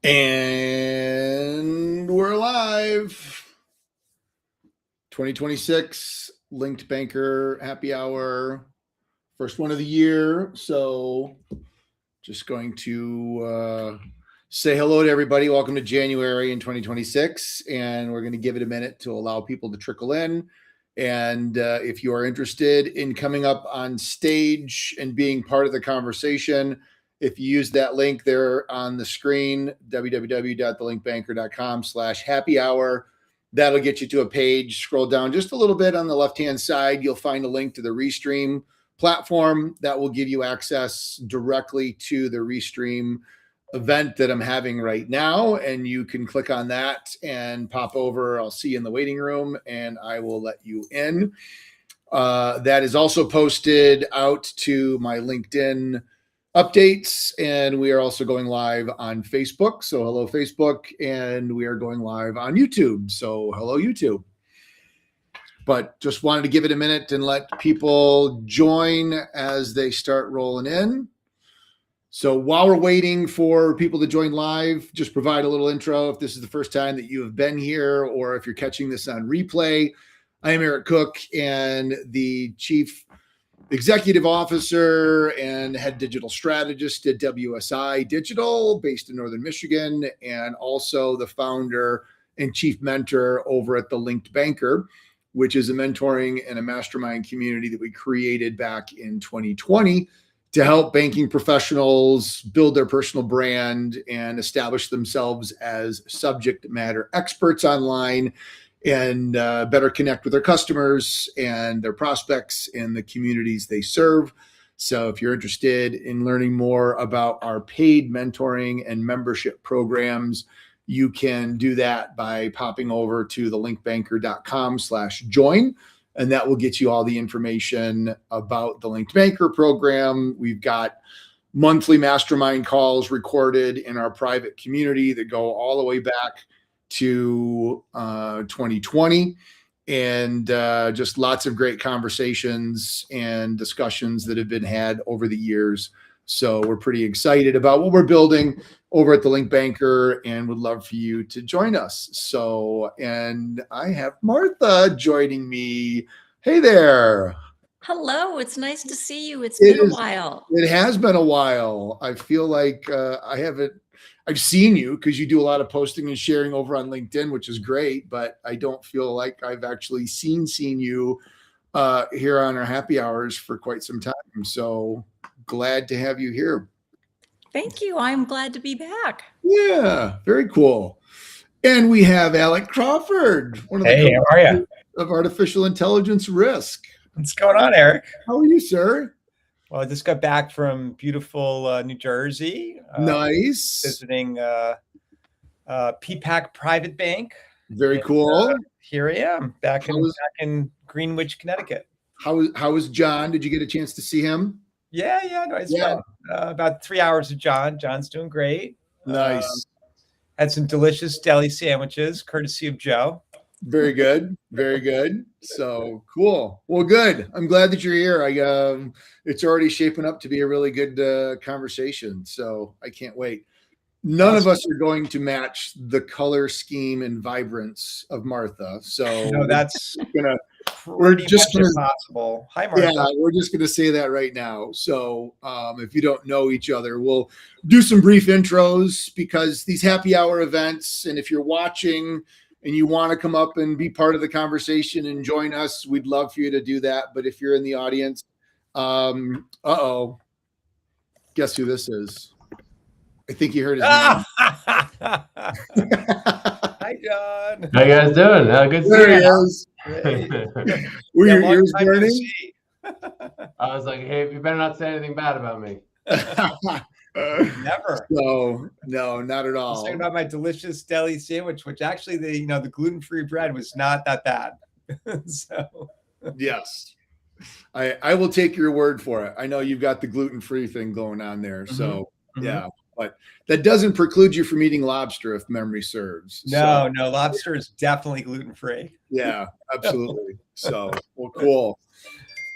And we're live. 2026 LinkedBanker Happy Hour, first one of the year. So just going to say hello to everybody. Welcome to January in 2026. And we're going to give it a minute to allow people to trickle in. And if you are interested in coming up on stage and being part of the conversation, if you use that link there on the screen, www.thelinkbanker.com/happy hour, that'll get you to a page. Scroll down just a little bit on the left-hand side. You'll find a link to the Restream platform that will give you access directly to the Restream event that I'm having right now. And you can click on that and pop over. I'll see you in the waiting room and I will let you in. That is also posted out to my LinkedIn updates, and we are also going live on Facebook. So hello, Facebook, and we are going live on YouTube. So hello, YouTube. But just wanted to give it a minute and let people join as they start rolling in. So while we're waiting for people to join live, just provide a little intro. If this is the first time that you have been here, or if you're catching this on replay, I am Eric Cook, and the Chief Executive Officer and Head Digital Strategist at WSI Digital, based in Northern Michigan, and also the founder and chief mentor over at the LinkedBanker, which is a mentoring and a mastermind community that we created back in 2020 to help banking professionals build their personal brand and establish themselves as subject matter experts online, and better connect with their customers and their prospects and the communities they serve. So if you're interested in learning more about our paid mentoring and membership programs, you can do that by popping over to thelinkbanker.com/join, and that will get you all the information about the LinkedBanker program. We've got monthly mastermind calls recorded in our private community that go all the way back to 2020, and just lots of great conversations and discussions that have been had over the years. So we're pretty excited about what we're building over at the LinkedBanker and would love for you to join us. So, and I have Martha joining me. Hey there. Hello, it's nice to see you. It's been a while. It has been a while. I feel like I've seen you because you do a lot of posting and sharing over on LinkedIn, which is great, but I don't feel like I've actually seen you here on our happy hours for quite some time. So glad to have you here. Thank you. I'm glad to be back. Yeah, very cool. And we have Alec Crawford, one of the how are you? Of Artificial Intelligence Risk. What's going on, Eric? How are you, sir? Well, I just got back from beautiful New Jersey. Nice. Visiting PPAC Private Bank. Very cool. Here I am, back in Greenwich, Connecticut. How was John? Did you get a chance to see him? Yeah. No, I spent about 3 hours with John. John's doing great. Nice. Had some delicious deli sandwiches, courtesy of Joe. Very good. Very good. So cool. Well, good. I'm glad that you're here. It's already shaping up to be a really good conversation. So I can't wait. None of us are going to match the color scheme and vibrance of Martha. So no, that's we're just gonna impossible. Hi, Martha. Yeah, we're just going to say that right now. So if you don't know each other, we'll do some brief intros because these happy hour events, and if you're watching and you want to come up and be part of the conversation and join us, we'd love for you to do that. But if you're in the audience, guess who this is? I think you heard his name. Hi, John. How you guys doing? Good to see you. There he is. Were your ears burning? I was like, hey, you better not say anything bad about me. Never. No, not at all. I was talking about my delicious deli sandwich, which actually the gluten-free bread was not that bad. So yes, I will take your word for it. I know you've got the gluten-free thing going on there. So yeah, but that doesn't preclude you from eting lobster if memory serves. No, lobster is definitely gluten-free. Yeah, absolutely. So, well, cool.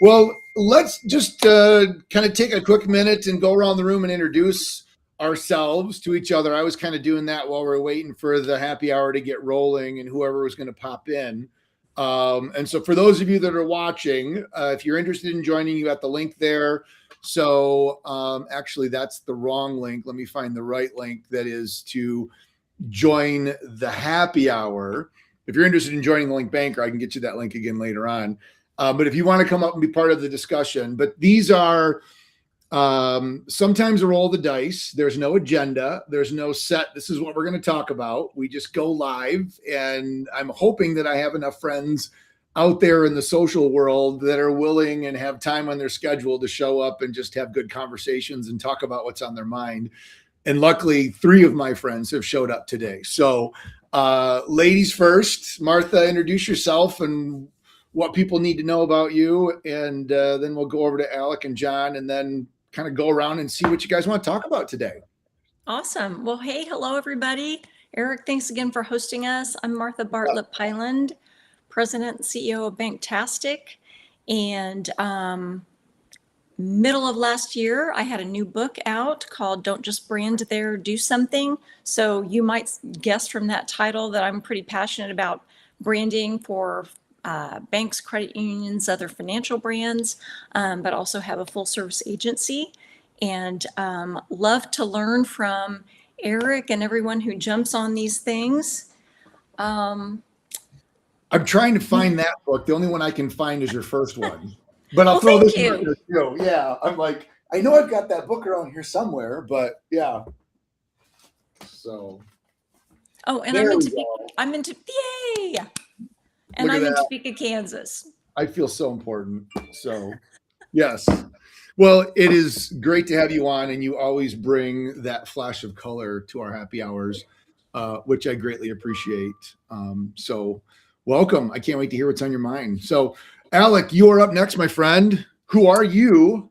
Well, let's just kind of take a quick minute and go around the room and introduce ourselves to each other. I was kind of doing that while we are waiting for the happy hour to get rolling and whoever was going to pop in. And so for those of you that are watching, if you're interested in joining, you got the link there. So actually, that's the wrong link. Let me find the right link. That is to join the happy hour. If you're interested in joining the LinkedBanker, I can get you that link again later on. But if you want to come up and be part of the discussion, but these are sometimes a roll of the dice. There's no agenda. There's no set. This is what we're going to talk about. We just go live, and I'm hoping that I have enough friends out there in the social world that are willing and have time on their schedule to show up and just have good conversations and talk about what's on their mind. And luckily, 3 of my friends have showed up today. So ladies first. Martha, introduce yourself and what people need to know about you. And then we'll go over to Alec and John and then kind of go around and see what you guys want to talk about today. Awesome. Well, hey, hello, everybody. Eric, thanks again for hosting us. I'm Martha Bartlett Pyland, President and CEO of Banktastic. And middle of last year, I had a new book out called Don't Just Brand There, Do Something. So you might guess from that title that I'm pretty passionate about branding for banks, credit unions, other financial brands, but also have a full service agency. And love to learn from Eric and everyone who jumps on these things. I'm trying to find that book. The only one I can find is your first one. But I'll Well, throw thank this one you. in there too. Yeah, I'm like, I know I've got that book around here somewhere, but yeah. So Oh, and there we I'm in go. yay! And Look at I'm in that. Topeka, Kansas. I feel so important. So yes. Well, it is great to have you on, and you always bring that flash of color to our happy hours, which I greatly appreciate. So welcome. I can't wait to hear what's on your mind. So Alec, you are up next, my friend. Who are you?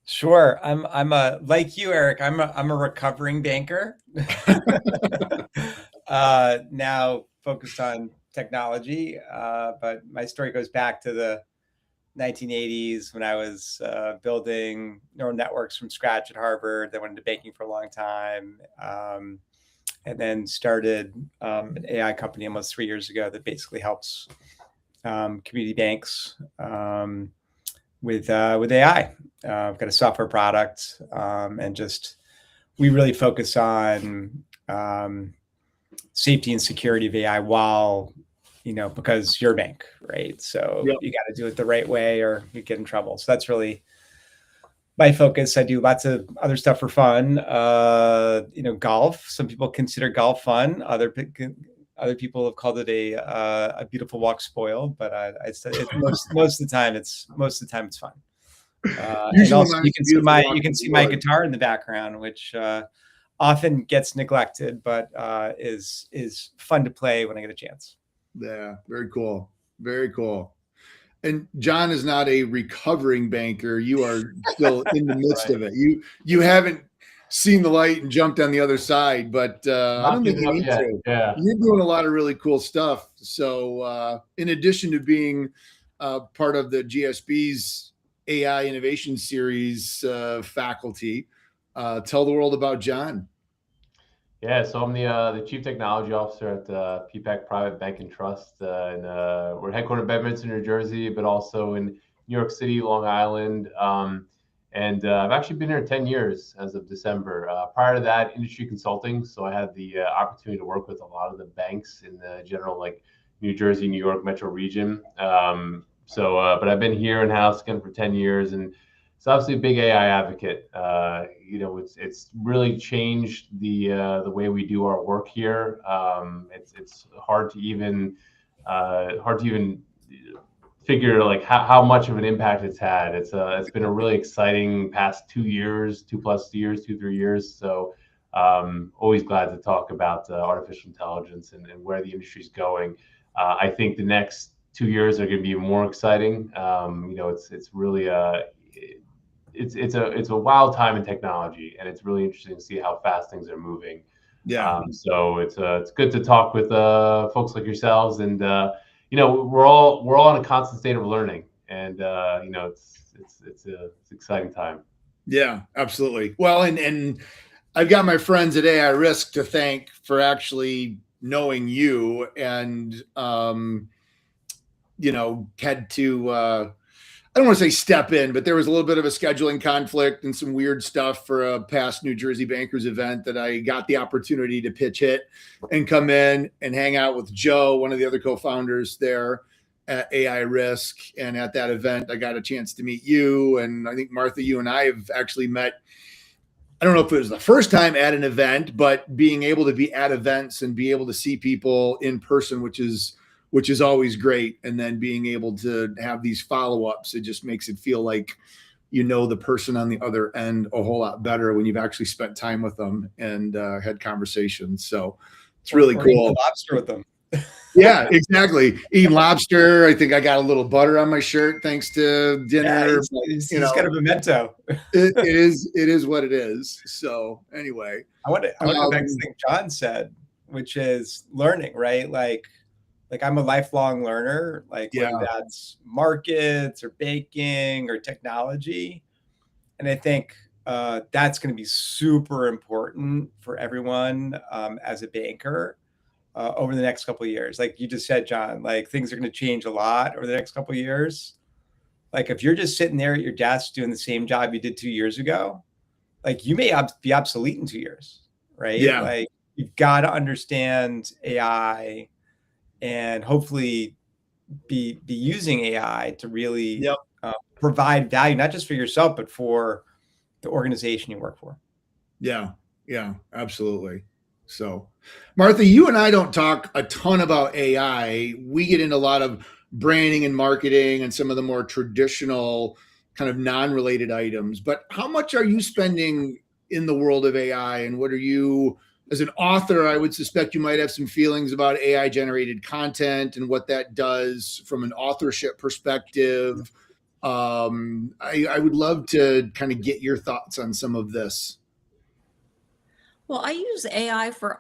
Sure. I'm a, like you, Eric, I'm a recovering banker. Now focused on technology. But my story goes back to the 1980s when I was building neural networks from scratch at Harvard. Then went into banking for a long time. And then started an AI company almost 3 years ago that basically helps community banks with AI. I've got a software product, and just we really focus on safety and security of AI while, because you're a bank, right? So Yep. you got to do it the right way or you get in trouble. So that's really my focus. I do lots of other stuff for fun. Golf. Some people consider golf fun. Other people have called it a beautiful walk spoiled, but most of the time it's fun. And also you can see my guitar in the background, which often gets neglected, but is fun to play when I get a chance. Yeah, very cool. Very cool. And John is not a recovering banker. You are still in the midst Right. of it. You haven't seen the light and jumped on the other side, but I don't think you need to. Yeah. You're doing a lot of really cool stuff. So in addition to being part of the GSB's AI Innovation Series faculty, tell the world about John. Yeah, so I'm the Chief Technology Officer at PPAC Private Bank and Trust. And we're headquartered in Bedminster, New Jersey, but also in New York City, Long Island. And I've actually been here 10 years as of December. Prior to that, industry consulting. So I had the opportunity to work with a lot of the banks in the general, New Jersey, New York metro region. But I've been here in-house again for 10 years. And it's obviously a big AI advocate. It's really changed the way we do our work here. It's hard to even figure how much of an impact it's had. It's been a really exciting past 2 years, 2+ years, 2-3 years. So always glad to talk about artificial intelligence and where the industry's going. I think the next 2 years are going to be more exciting. It's really it's a wild time in technology, and it's really interesting to see how fast things are moving. Yeah. So it's good to talk with folks like yourselves, and we're all in a constant state of learning, and it's an exciting time. Yeah, absolutely. Well, and I've got my friends at AI Risk to thank for actually knowing you and, had to, I don't want to say step in, but there was a little bit of a scheduling conflict and some weird stuff for a past New Jersey Bankers event that I got the opportunity to pitch hit and come in and hang out with Joe, one of the other co-founders there at AI Risk. And at that event, I got a chance to meet you. And I think, Martha, you and I have actually met. I don't know if it was the first time at an event, but being able to be at events and be able to see people in person, which is always great. And then being able to have these follow-ups, it just makes it feel like the person on the other end a whole lot better when you've actually spent time with them and had conversations. So it's really cool. Lobster with them. Yeah, exactly. Eating lobster. I think I got a little butter on my shirt thanks to dinner. Yeah, he's got a memento. it is what it is. So anyway, I want to go back to the thing John said, which is learning, right? Like I'm a lifelong learner, whether that's markets or baking or technology. And I think that's going to be super important for everyone as a banker over the next couple of years. Like you just said, John, things are going to change a lot over the next couple of years. If you're just sitting there at your desk doing the same job you did 2 years ago, you may be obsolete in 2 years, right? Yeah. You've got to understand AI and hopefully be using AI to really provide value, not just for yourself, but for the organization you work for. Yeah, absolutely. So, Martha, you and I don't talk a ton about AI. We get into a lot of branding and marketing and some of the more traditional kind of non-related items. But how much are you spending in the world of AI? And what are you, as an author, I would suspect you might have some feelings about AI generated content and what that does from an authorship perspective. I would love to kind of get your thoughts on some of this. Well, I use AI for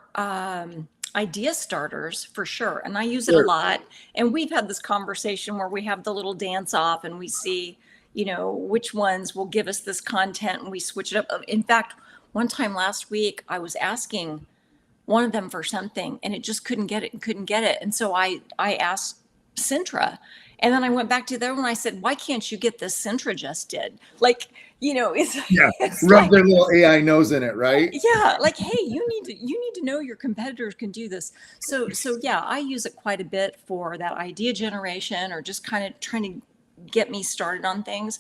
idea starters for sure. And I use it a lot. And we've had this conversation where we have the little dance off and we see, which ones will give us this content and we switch it up. In fact, one time last week, I was asking one of them for something and it just couldn't get it. And so I asked Sintra. And then I went back to the other one. I said, why can't you get this Sintra just did? It's rub their little AI nose in it, right? Yeah. Hey, you need to know your competitors can do this. So yeah, I use it quite a bit for that idea generation or just kind of trying to get me started on things.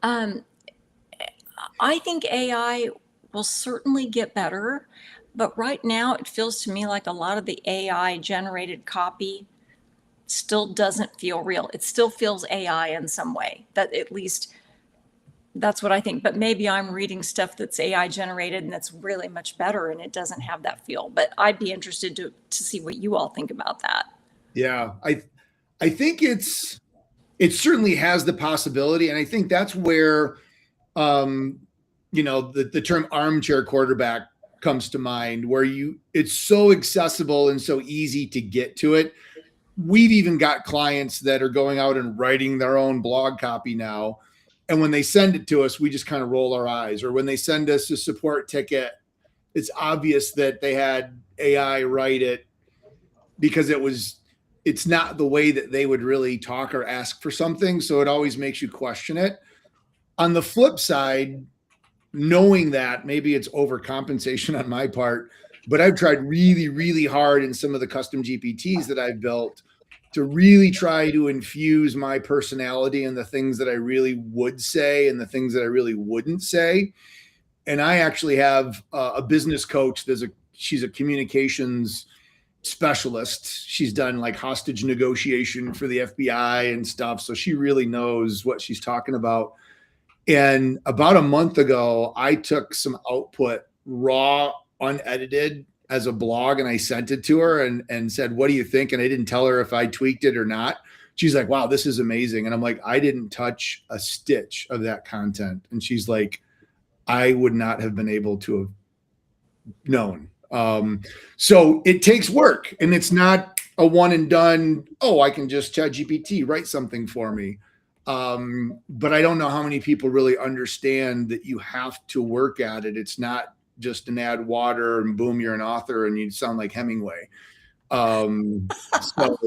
I think AI will certainly get better, but right now it feels to me like a lot of the AI generated copy still doesn't feel real. It still feels AI in some way. That at least that's what I think. But maybe I'm reading stuff that's AI generated and that's really much better and it doesn't have that feel. But I'd be interested to see what you all think about that. Yeah, I think it certainly has the possibility, and I think that's where the term armchair quarterback comes to mind, where it's so accessible and so easy to get to it. We've even got clients that are going out and writing their own blog copy now. And when they send it to us, we just kind of roll our eyes. Or when they send us a support ticket, it's obvious that they had AI write it because it's not the way that they would really talk or ask for something. So it always makes you question it. On the flip side, knowing that maybe it's overcompensation on my part, but I've tried really, really hard in some of the custom GPTs that I've built to really try to infuse my personality and the things that I really would say and the things that I really wouldn't say. And I actually have a business coach. She's a communications specialist. She's done hostage negotiation for the FBI and stuff. So she really knows what she's talking about. And about a month ago, I took some output, raw, unedited, as a blog, and I sent it to her and said, what do you think? And I didn't tell her if I tweaked it or not. She's like, wow, this is amazing. And I'm like, I didn't touch a stitch of that content. And she's like, I would not have been able to have known. So it takes work, and it's not a one and done. Oh, I can just ChatGPT write something for me. But I don't know how many people really understand that you have to work at it. It's not just an add water and boom, you're an author and you sound like Hemingway. So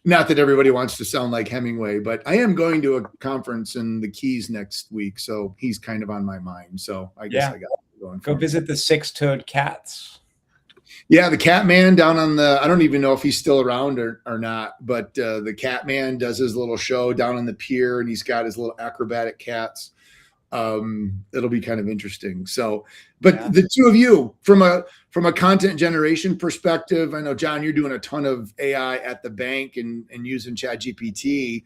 not that everybody wants to sound like Hemingway, but I am going to a conference in the Keys next week. So he's kind of on my mind. So I guess I got going. Go visit the six-toed cats. Yeah, the Cat Man down on I don't even know if he's still around or not, but the Cat Man does his little show down on the pier and he's got his little acrobatic cats. It'll be kind of interesting. So, but the two of you from a content generation perspective, I know, John, you're doing a ton of AI at the bank and using ChatGPT.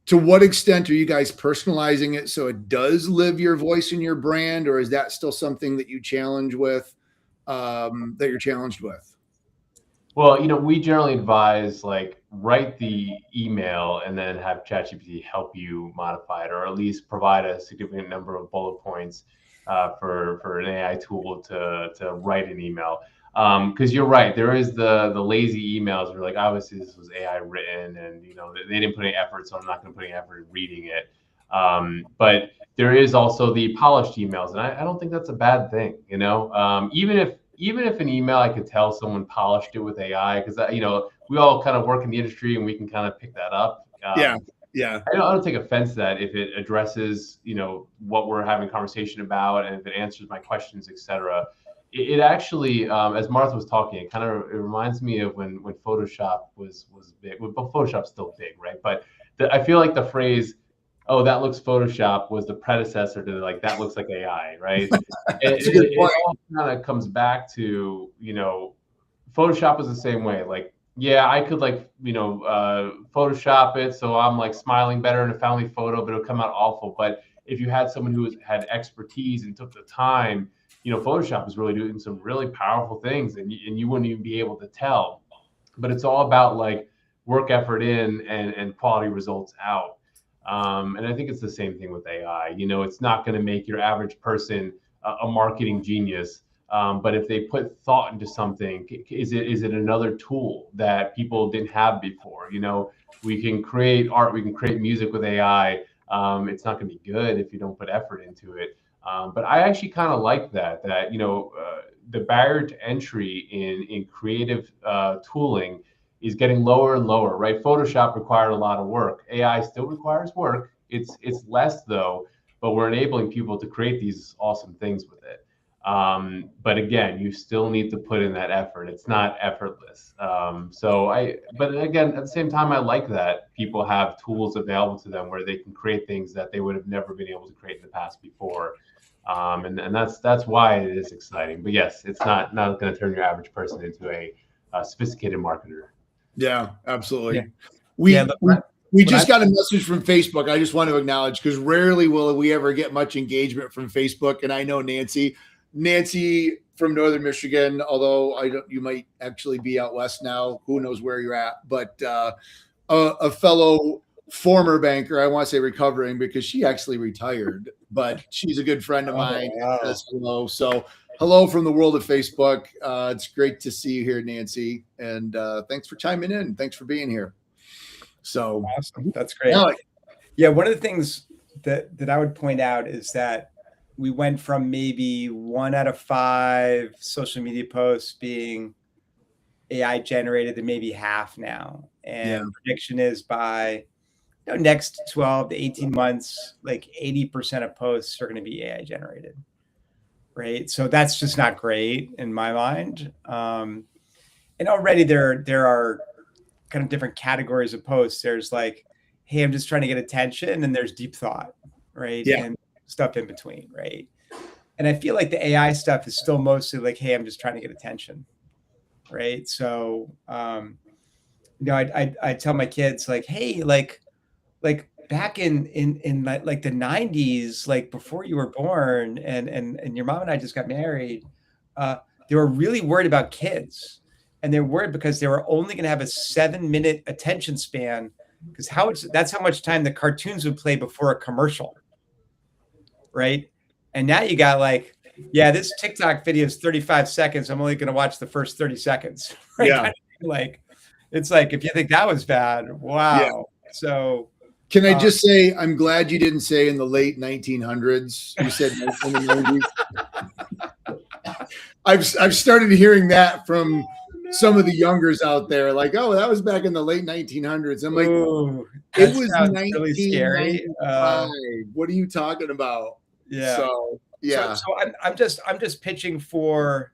To what extent are you guys personalizing it so it does live your voice and your brand, or is that still something that you challenge with, that you're challenged with? Well, we generally advise like write the email and then have ChatGPT help you modify it, or at least provide a significant number of bullet points for an AI tool to write an email. Because you're right, there is the lazy emails where like obviously this was AI written and they didn't put any effort, so I'm not going to put any effort in reading it. But there is also the polished emails, and I don't think that's a bad thing. Even if an email I could tell someone polished it with AI, because we all kind of work in the industry and we can kind of pick that up. Yeah. I don't take offense to that if it addresses what we're having a conversation about and if it answers my questions, etc. It actually, as Martha was talking, it reminds me of when Photoshop was big. Well, Photoshop's still big, right? But I feel like the phrase, "Oh, that looks Photoshop," was the predecessor to like that looks like AI, right? It all kind of comes back to Photoshop was the same way. Like, yeah, I could Photoshop it so I'm like smiling better in a family photo, but it'll come out awful. But if you had someone who had expertise and took the time, Photoshop is really doing some really powerful things, and you wouldn't even be able to tell. But it's all about like work effort in and quality results out. And I think it's the same thing with AI. It's not going to make your average person a marketing genius. But if they put thought into something, is it another tool that people didn't have before? We can create art, we can create music with AI. It's not going to be good if you don't put effort into it. But I actually kind of like that the barrier to entry in creative tooling is getting lower and lower, right? Photoshop required a lot of work. AI still requires work. It's less though, but we're enabling people to create these awesome things with it. But again, you still need to put in that effort. It's not effortless. But again, at the same time, I like that people have tools available to them where they can create things that they would have never been able to create in the past before. And that's why it is exciting. But yes, it's not going to turn your average person into a sophisticated marketer. Yeah, absolutely. Yeah. We just got a message from Facebook. I just want to acknowledge, because rarely will we ever get much engagement from Facebook. And I know Nancy from Northern Michigan, although you might actually be out west now. Who knows where you're at? But a fellow former banker, I want to say recovering because she actually retired, but she's a good friend of mine. Says hello. So hello from the world of Facebook. It's great to see you here, Nancy. And thanks for chiming in. Thanks for being here. So awesome. That's great. Yeah. One of the things that I would point out is that we went from maybe 1 out of 5 social media posts being AI generated to maybe half now. And prediction is by next 12 to 18 months, like 80% of posts are going to be AI generated. Right. So that's just not great in my mind. And already there are kind of different categories of posts. There's like, hey, I'm just trying to get attention. And there's deep thought, right? Yeah. And stuff in between, right? And I feel like the AI stuff is still mostly like, hey, I'm just trying to get attention, right? So, I tell my kids like, hey, like back in like the 90s, like before you were born and your mom and I just got married, they were really worried about kids. And they're worried because they were only going to have a 7-minute attention span, because that's how much time the cartoons would play before a commercial. Right. And now you got like, yeah, this TikTok video is 35 seconds. I'm only going to watch the first 30 seconds. Right? Yeah. Like, it's like, if you think that was bad, wow. Yeah. So can I just say, I'm glad you didn't say in the late 1900s. You said in the 90s. I've started hearing that from some of the youngers out there, like, oh, that was back in the late 1900s. I'm like, Ooh, it that was sounds really scary. 1995. What are you talking about? Yeah. So yeah. So I'm just pitching for,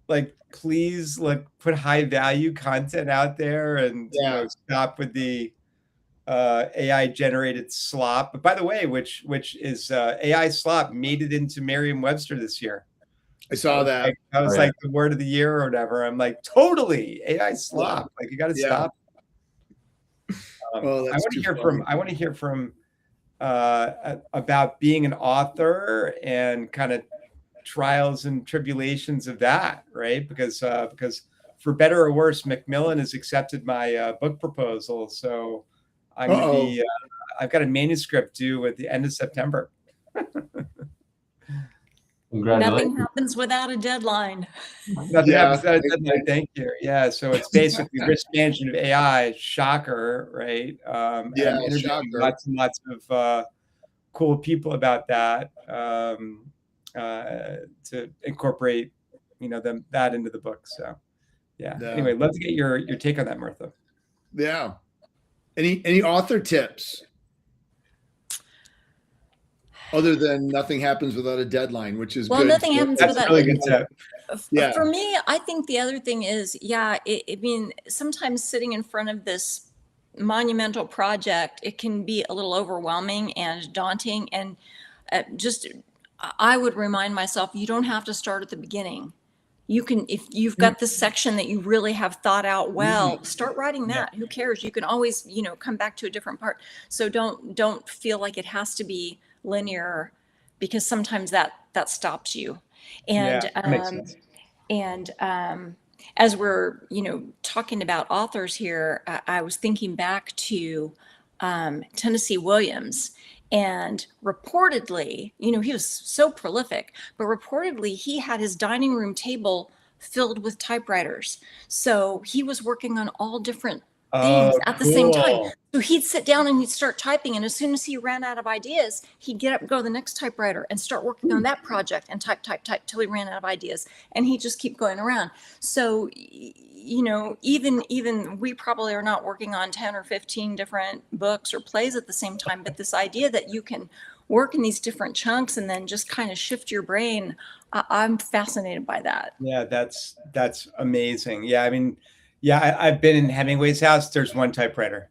like, please, like, put high value content out there, and stop with the AI generated slop. But by the way, which is AI slop made it into Merriam-Webster this year. I saw that. Like, that was like the word of the year or whatever. I'm like, totally AI slop. Like, you got to stop. I want to hear from about being an author and kind of trials and tribulations of that, right? Because for better or worse, Macmillan has accepted my book proposal. So I'm going to be, I've got a manuscript due at the end of September. Nothing happens without a deadline. Nothing happens without a deadline. Thank you. Yeah. So it's basically risk management of AI. Shocker, right? I'm interviewing lots and lots of cool people about that, to incorporate, that into the book. So yeah. Anyway, love to get your take on that, Martha. Yeah. Any author tips? Other than nothing happens without a deadline, which is good. Nothing happens without a good tip. For me, I think the other thing is, sometimes sitting in front of this monumental project, it can be a little overwhelming and daunting. And I would remind myself, you don't have to start at the beginning. You can, if you've got this section that you really have thought out well, start writing that. Who cares? You can always, come back to a different part. So don't feel like it has to be linear, because sometimes that stops you. And that makes sense. And as we're talking about authors here, I was thinking back to Tennessee Williams. And reportedly, he was so prolific, but reportedly he had his dining room table filled with typewriters. So he was working on all different things at the same time. So he'd sit down and he'd start typing. And as soon as he ran out of ideas, he'd get up and go to the next typewriter and start working on that project and type till he ran out of ideas. And he'd just keep going around. So, even we probably are not working on 10 or 15 different books or plays at the same time. But this idea that you can work in these different chunks and then just kind of shift your brain, I'm fascinated by that. Yeah, that's amazing. Yeah, I mean, I've been in Hemingway's house. There's one typewriter.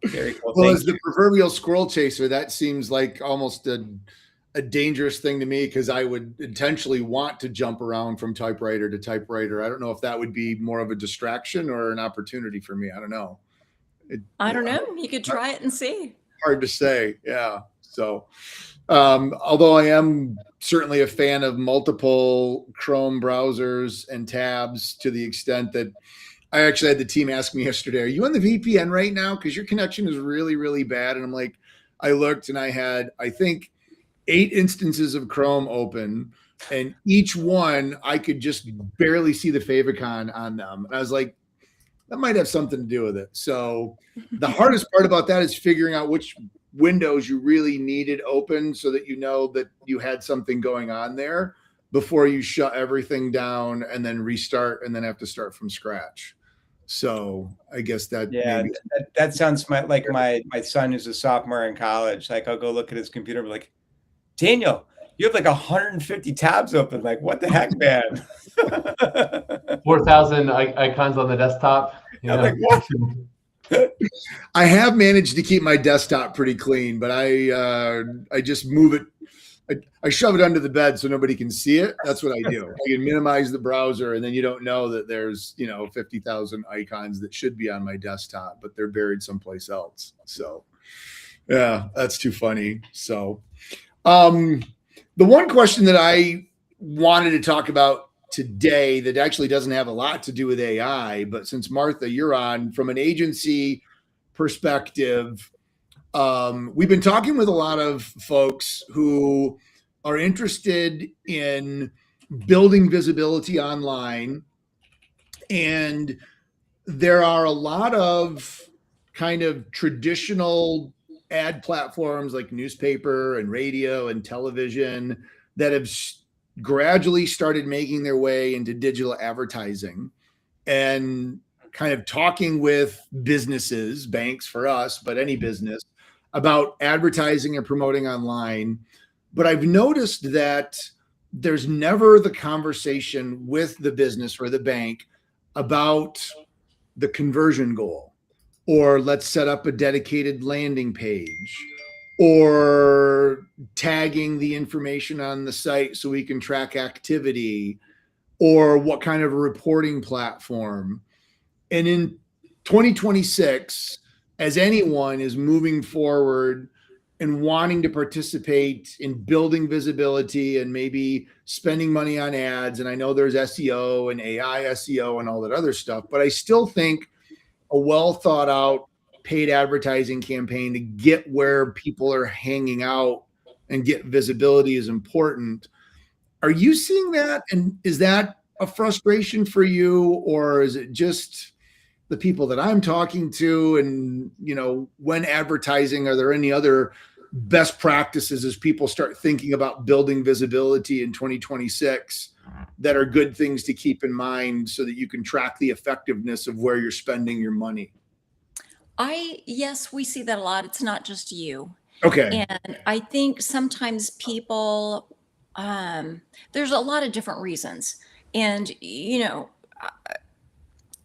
Very cool. Well, as the proverbial squirrel chaser, that seems like almost a dangerous thing to me, because I would intentionally want to jump around from typewriter to typewriter. I don't know if that would be more of a distraction or an opportunity for me. I don't know. I don't know. You could try it and see. Hard to say. Yeah. So, although I am certainly a fan of multiple Chrome browsers and tabs, to the extent that I actually had the team ask me yesterday, are you on the VPN right now? Because your connection is really, really bad. And I'm like, I looked and I had, I think, 8 instances of Chrome open, and each one I could just barely see the favicon on them. And I was like, that might have something to do with it. So the hardest part about that is figuring out which windows you really needed open, so that you know that you had something going on there before you shut everything down and then restart and then have to start from scratch. So I guess that that sounds like my son, who's a sophomore in college. Like, I'll go look at his computer and be like, Daniel, you have like 150 tabs open. Like, what the heck, man? 4,000 icons on the desktop. Like, what? I have managed to keep my desktop pretty clean, but I just move it. I shove it under the bed so nobody can see it. That's what I do. I can minimize the browser, and then you don't know that there's 50,000 icons that should be on my desktop, but they're buried someplace else. So yeah, that's too funny. So the one question that I wanted to talk about today that actually doesn't have a lot to do with AI, but since Martha, you're on from an agency perspective, we've been talking with a lot of folks who are interested in building visibility online. And there are a lot of kind of traditional ad platforms like newspaper and radio and television that have gradually started making their way into digital advertising and kind of talking with businesses, banks for us, but any business about advertising and promoting online. But I've noticed that there's never the conversation with the business or the bank about the conversion goal, or let's set up a dedicated landing page, or tagging the information on the site so we can track activity, or what kind of a reporting platform. And in 2026, as anyone is moving forward and wanting to participate in building visibility and maybe spending money on ads, and I know there's SEO and AI SEO and all that other stuff, but I still think a well thought out paid advertising campaign to get where people are hanging out and get visibility is important. Are you seeing that? And is that a frustration for you, or is it just the people that I'm talking to? And, you know, when advertising, are there any other best practices as people start thinking about building visibility in 2026 that are good things to keep in mind so that you can track the effectiveness of where you're spending your money? Yes, we see that a lot. It's not just you. Okay. And I think sometimes people, there's a lot of different reasons. And,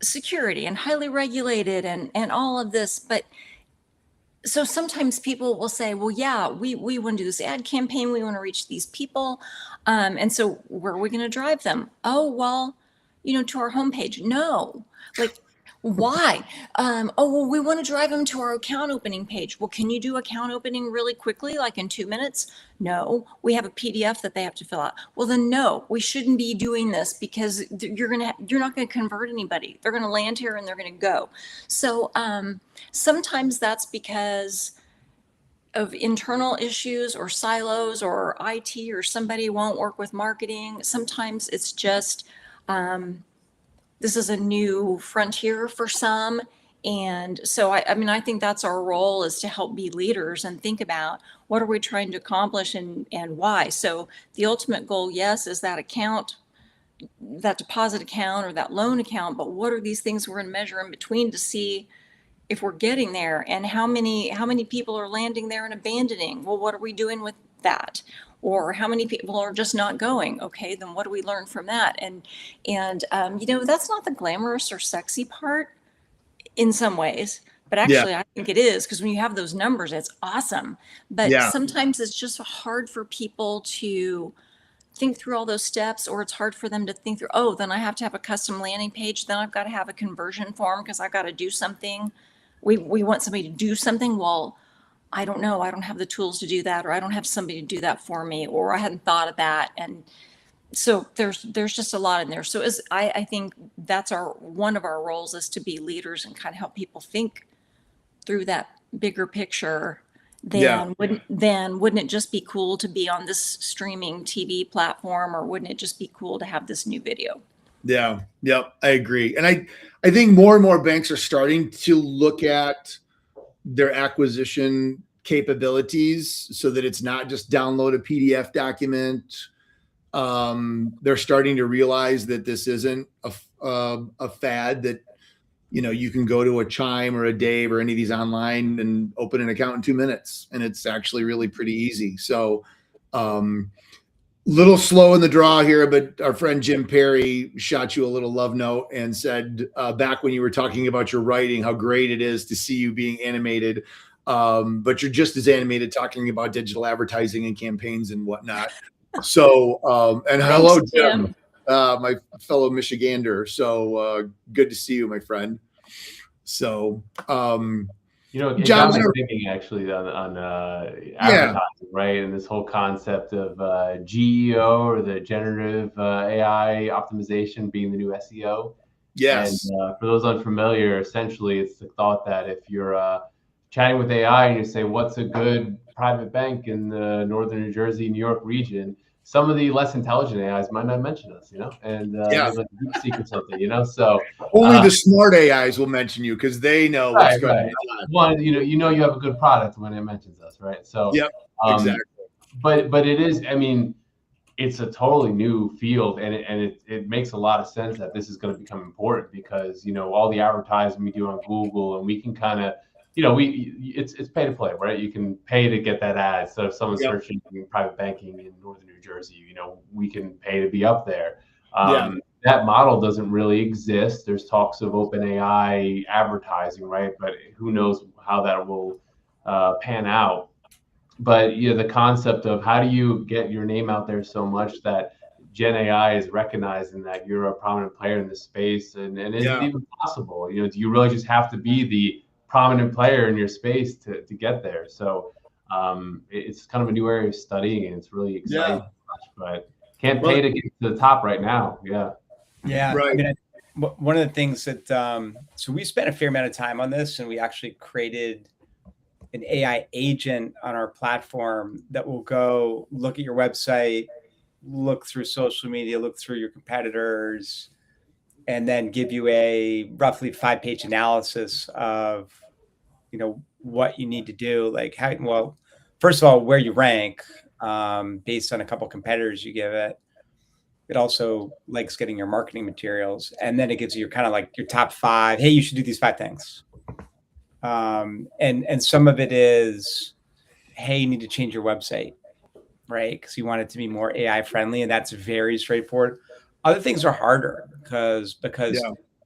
security and highly regulated and all of this. But so sometimes people will say, well, yeah, we want to do this ad campaign. We want to reach these people. And so where are we going to drive them? Oh, well, to our homepage. No, like, why? Oh, well, we want to drive them to our account opening page. Well, can you do account opening really quickly, like in 2 minutes? No, we have a PDF that they have to fill out. Well, then no, we shouldn't be doing this because you're not going to convert anybody. They're going to land here and they're going to go. So sometimes that's because of internal issues or silos or IT or somebody won't work with marketing. Sometimes it's just this is a new frontier for some. And so, I think that's our role, is to help be leaders and think about what are we trying to accomplish and why. So the ultimate goal, yes, is that account, that deposit account or that loan account, but what are these things we're going to measure in between to see if we're getting there, and how many people are landing there and abandoning? Well, what are we doing with that? Or how many people are just not going? Okay, then what do we learn from that? And that's not the glamorous or sexy part in some ways, but actually I think it is, because when you have those numbers, it's awesome. But sometimes it's just hard for people to think through all those steps, or it's hard for them to think through, oh, then I have to have a custom landing page. Then I've got to have a conversion form because I've got to do something. We want somebody to do something. Well, I don't know. I don't have the tools to do that, or I don't have somebody to do that for me, or I hadn't thought of that. And so there's just a lot in there. So I think that's one of our roles, is to be leaders and kind of help people think through that bigger picture. Wouldn't it just be cool to be on this streaming TV platform, or wouldn't it just be cool to have this new video? Yeah. Yep. I agree. And I think more and more banks are starting to look at their acquisition capabilities so that it's not just download a PDF document. They're starting to realize that this isn't a fad, that, you can go to a Chime or a Dave or any of these online and open an account in 2 minutes. And it's actually really pretty easy. So, little slow in the draw here, but our friend Jim Perry shot you a little love note and said, back when you were talking about your writing, how great it is to see you being animated. But you're just as animated talking about digital advertising and campaigns and whatnot. So, and hello, Jim, my fellow Michigander. So good to see you, my friend. So, it John, got me thinking actually on advertising, right? And this whole concept of GEO, or the generative AI optimization, being the new SEO. Yes. And for those unfamiliar, essentially it's the thought that if you're chatting with AI and you say, what's a good private bank in the northern New Jersey, New York region, some of the less intelligent AIs might not mention us, and Yeah. maybe like DeepSeek or something, so Only the smart AIs will mention you because they know what's going right. on. One, you have a good product when it mentions us, right? So, Yep, exactly. But it is, I mean, it's a totally new field, and it makes a lot of sense that this is going to become important because all the advertising we do on Google, and we can kind of it's pay to play, right? You can pay to get that ad. So if someone's Yep. searching private banking in northern New Jersey, we can pay to be up there. Yeah. That model doesn't really exist. There's talks of open AI advertising, right? But who knows how that will pan out. But the concept of how do you get your name out there so much that Gen AI is recognizing that you're a prominent player in this space, and is it even possible? Do you really just have to be the prominent player in your space to get there? So it's kind of a new area of studying, and it's really exciting. But can't pay to get to the top right now. Yeah. Right. I mean, one of the things that so we spent a fair amount of time on this, and we actually created an AI agent on our platform that will go look at your website, look through social media, look through your competitors, and then give you a roughly 5-page analysis of, what you need to do. Like first of all, where you rank based on a couple competitors you give it. It also likes getting your marketing materials, and then it gives you kind of like your top 5. Hey, you should do these 5 things. And some of it is, hey, you need to change your website, right? Because you want it to be more AI friendly, and that's very straightforward. Other things are harder because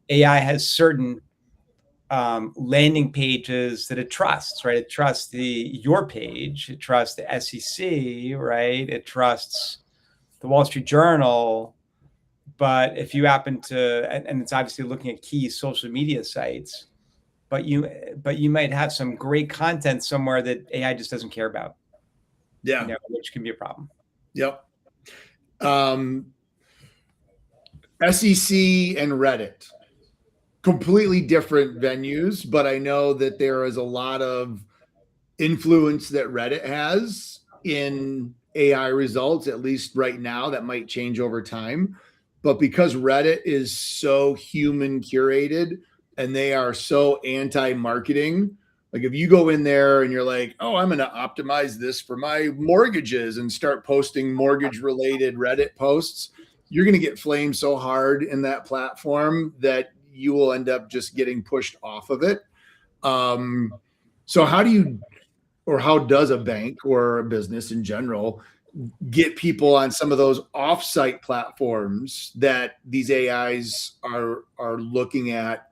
AI has certain landing pages that it trusts, right? It trusts your page, it trusts the SEC, right? It trusts the Wall Street Journal. But if you happen to, and it's obviously looking at key social media sites, but you might have some great content somewhere that AI just doesn't care about. Yeah. Which can be a problem. Yep. SEC and Reddit, completely different venues, but I know that there is a lot of influence that Reddit has in AI results, at least right now. That might change over time. But because Reddit is so human curated and they are so anti-marketing, like if you go in there and you're like, oh, I'm going to optimize this for my mortgages and start posting mortgage related Reddit posts, you're going to get flamed so hard in that platform that you will end up just getting pushed off of it. So how do you, or how does a bank or a business in general get people on some of those off-site platforms that these AIs are looking at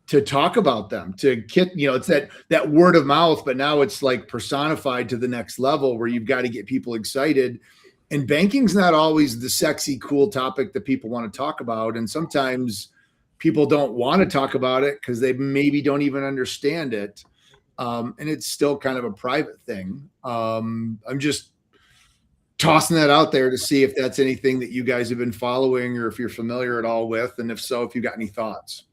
to talk about them, to get, it's that word of mouth, but now it's like personified to the next level where you've got to get people excited. And banking's not always the sexy, cool topic that people want to talk about. And sometimes people don't want to talk about it because they maybe don't even understand it. And it's still kind of a private thing. I'm just tossing that out there to see if that's anything that you guys have been following or if you're familiar at all with, and if so, if you got any thoughts.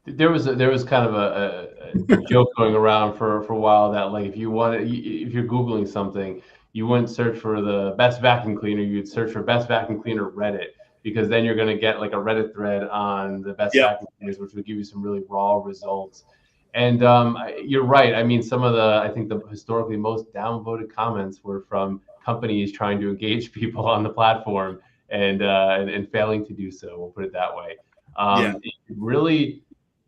There was kind of a joke going around for a while that like if you're Googling something, you wouldn't search for the best vacuum cleaner, you'd search for best vacuum cleaner Reddit, because then you're going to get like a Reddit thread on the best vacuum cleaners, which would give you some really raw results. And you're right. I mean, I think the historically most downvoted comments were from companies trying to engage people on the platform and failing to do so. We'll put it that way.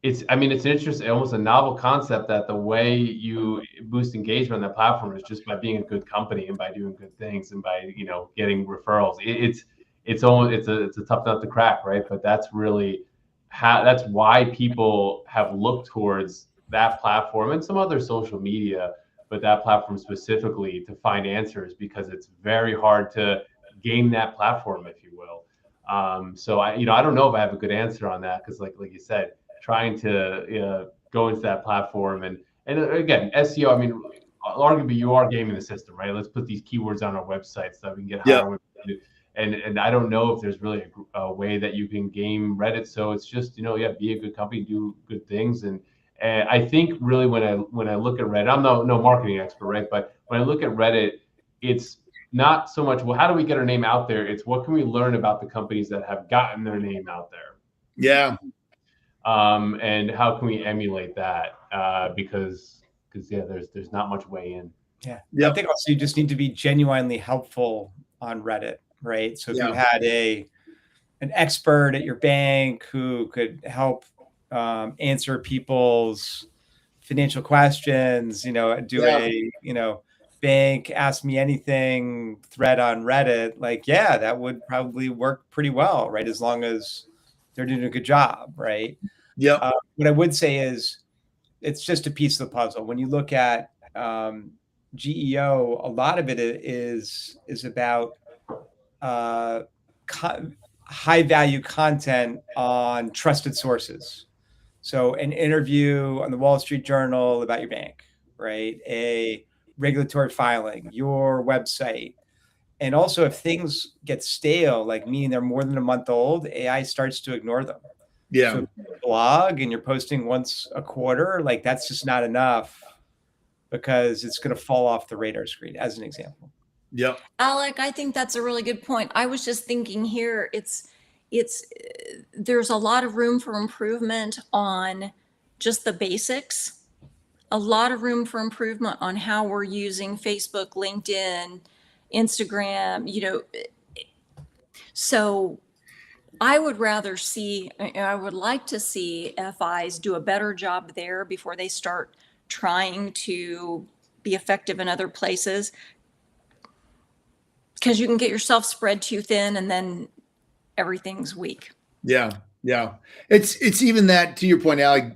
It's interesting, almost a novel concept that the way you boost engagement on that platform is just by being a good company and by doing good things and by getting referrals. It's a tough nut to crack, right? But that's really that's why people have looked towards that platform and some other social media, but that platform specifically to find answers, because it's very hard to game that platform, if you will. So I don't know if I have a good answer on that, because like you said, trying to go into that platform and again, SEO, I mean, arguably you are gaming the system, right? Let's put these keywords on our website so that we can get higher. And I don't know if there's really a way that you can game Reddit. So it's just, be a good company, do good things. And I think really when I look at Reddit, I'm no marketing expert, right? But when I look at Reddit, it's not so much, well, how do we get our name out there? It's what can we learn about the companies that have gotten their name out there? Yeah. And how can we emulate that? Because yeah, there's not much way in. Yeah. Yep. I think also you just need to be genuinely helpful on Reddit, right? So if Yeah. you had an expert at your bank who could help answer people's financial questions, do a bank ask me anything thread on Reddit, like, yeah, that would probably work pretty well, right? As long as they're doing a good job, right? Yep. What I would say is it's just a piece of the puzzle. When you look at GEO, a lot of it is about high value content on trusted sources. So an interview on the Wall Street Journal about your bank, right? A regulatory filing, your website. And also if things get stale, like meaning they're more than a month old, AI starts to ignore them. Yeah. So if you blog and you're posting once a quarter, like that's just not enough because it's going to fall off the radar screen, as an example. Yep. Alec, I think that's a really good point. I was just thinking here, there's a lot of room for improvement on just the basics, a lot of room for improvement on how we're using Facebook, LinkedIn, Instagram, so I would like to see FIs do a better job there before they start trying to be effective in other places. Because you can get yourself spread too thin and then everything's weak. Yeah. Yeah. It's even that, to your point, Alec,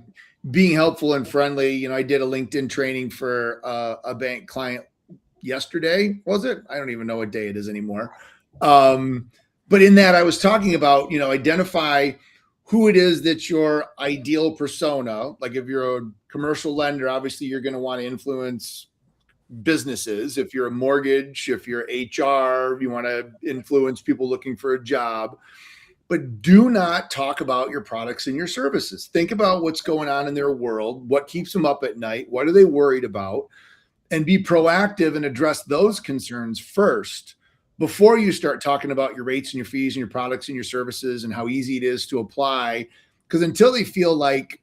being helpful and friendly. I did a LinkedIn training for a bank client yesterday. Was it? I don't even know what day it is anymore. But in that I was talking about, identify who it is that's your ideal persona. Like if you're a commercial lender, obviously you're going to want to influence businesses. If you're a mortgage, if you're HR, you want to influence people looking for a job. But do not talk about your products and your services. Think about what's going on in their world, what keeps them up at night, what are they worried about, and be proactive and address those concerns first before you start talking about your rates and your fees and your products and your services and how easy it is to apply. Because until they feel like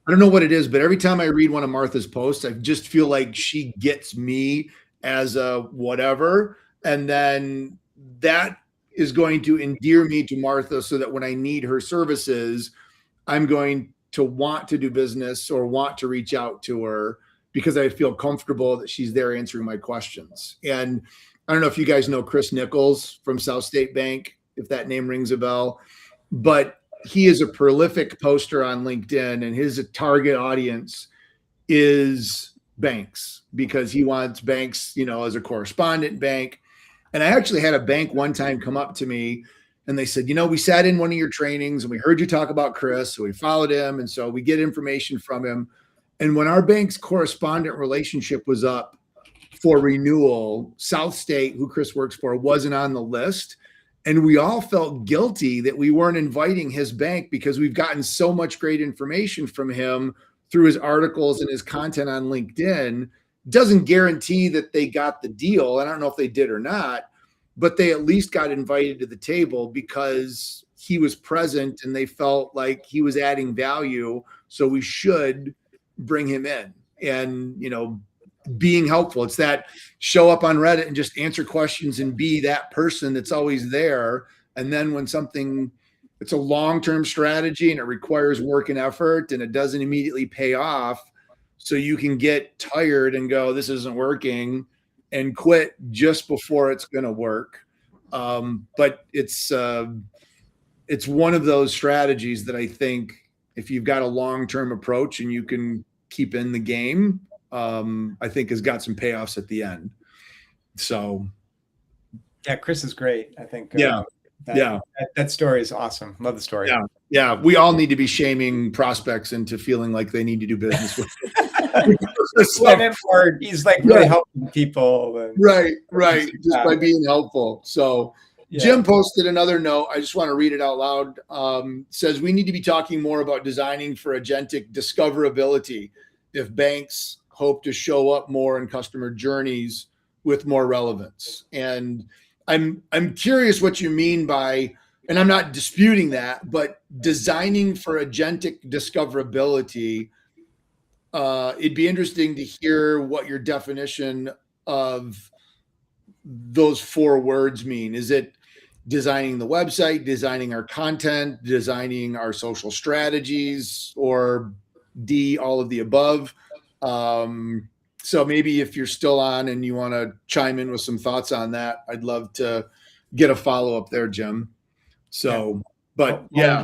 I don't know what it is, but every time I read one of Martha's posts, I just feel like she gets me as a whatever. And then that is going to endear me to Martha so that when I need her services, I'm going to want to do business or want to reach out to her because I feel comfortable that she's there answering my questions. And I don't know if you guys know Chris Nichols from South State Bank, if that name rings a bell, but he is a prolific poster on LinkedIn, and his target audience is banks because he wants banks, as a correspondent bank. And I actually had a bank one time come up to me and they said, we sat in one of your trainings and we heard you talk about Chris. So we followed him. And so we get information from him. And when our bank's correspondent relationship was up for renewal, South State, who Chris works for, wasn't on the list. And we all felt guilty that we weren't inviting his bank because we've gotten so much great information from him through his articles and his content on LinkedIn. Doesn't guarantee that they got the deal. I don't know if they did or not, but they at least got invited to the table because he was present and they felt like he was adding value. So we should bring him in and, being helpful. It's that show up on Reddit and just answer questions and be that person that's always there. And then when it's a long-term strategy and it requires work and effort and it doesn't immediately pay off, so you can get tired and go, this isn't working, and quit just before it's going to work. But it's one of those strategies that I think if you've got a long-term approach and you can keep in the game, I think has got some payoffs at the end. So. Yeah, Chris is great. I think. That story is awesome. Love the story. Yeah. Yeah. We all need to be shaming prospects into feeling like they need to do business with he's like really helping people. And right. Just by being helpful. So Jim posted another note. I just want to read it out loud. Says we need to be talking more about designing for agentic discoverability. If banks hope to show up more in customer journeys with more relevance. And I'm curious what you mean by, and I'm not disputing that, but designing for agentic discoverability. It'd be interesting to hear what your definition of those 4 words mean. Is it designing the website, designing our content, designing our social strategies, or D, all of the above? So maybe if you're still on and you want to chime in with some thoughts on that, I'd love to get a follow-up there, Jim. So, but yeah.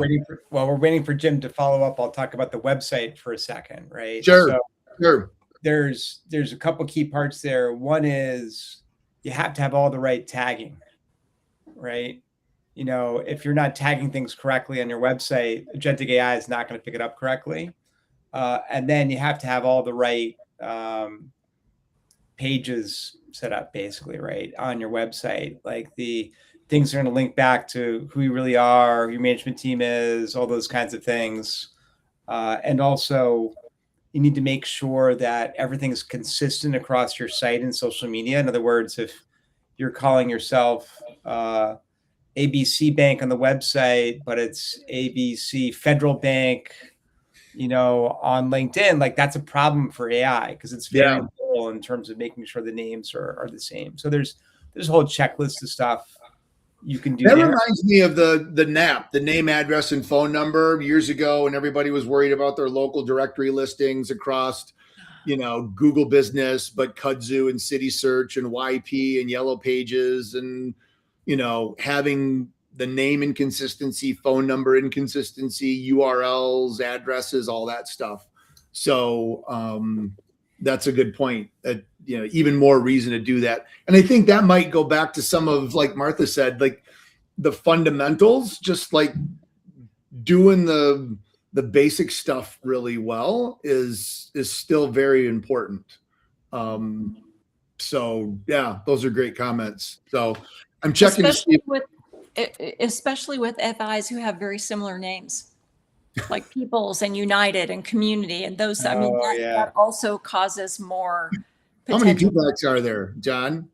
While we're waiting for Jim to follow up, I'll talk about the website for a second, right? Sure, So sure. there's a couple key parts there. One is you have to have all the right tagging, right? You know, if you're not tagging things correctly on your website, agentic AI is not going to pick it up correctly. And then you have to have all the right pages set up, basically, right, on your website. Like the things are going to link back to who you really are, who your management team is, all those kinds of things. And also, you need to make sure that everything's consistent across your site and social media. In other words, if you're calling yourself ABC Bank on the website, but it's ABC Federal Bank, you know, on LinkedIn, like that's a problem for AI because it's very little in terms of making sure the names are the same. So there's a whole checklist of stuff you can do. That reminds me of the NAP, the name, address, and phone number years ago, and everybody was worried about their local directory listings across, you know, Google Business, but Kudzu and City Search and YP and Yellow Pages, and, you know, having the name inconsistency, phone number inconsistency, URLs, addresses, all that stuff. So that's a good point. That, you know, even more reason to do that. And I think that might go back to some of, like Martha said, like the fundamentals, just like doing the basic stuff really well is still very important. So yeah, those are great comments. So I'm checking especially with FIs who have very similar names, like Peoples and United and Community and those. I mean, that also causes more potential. How many PBACs are there, John?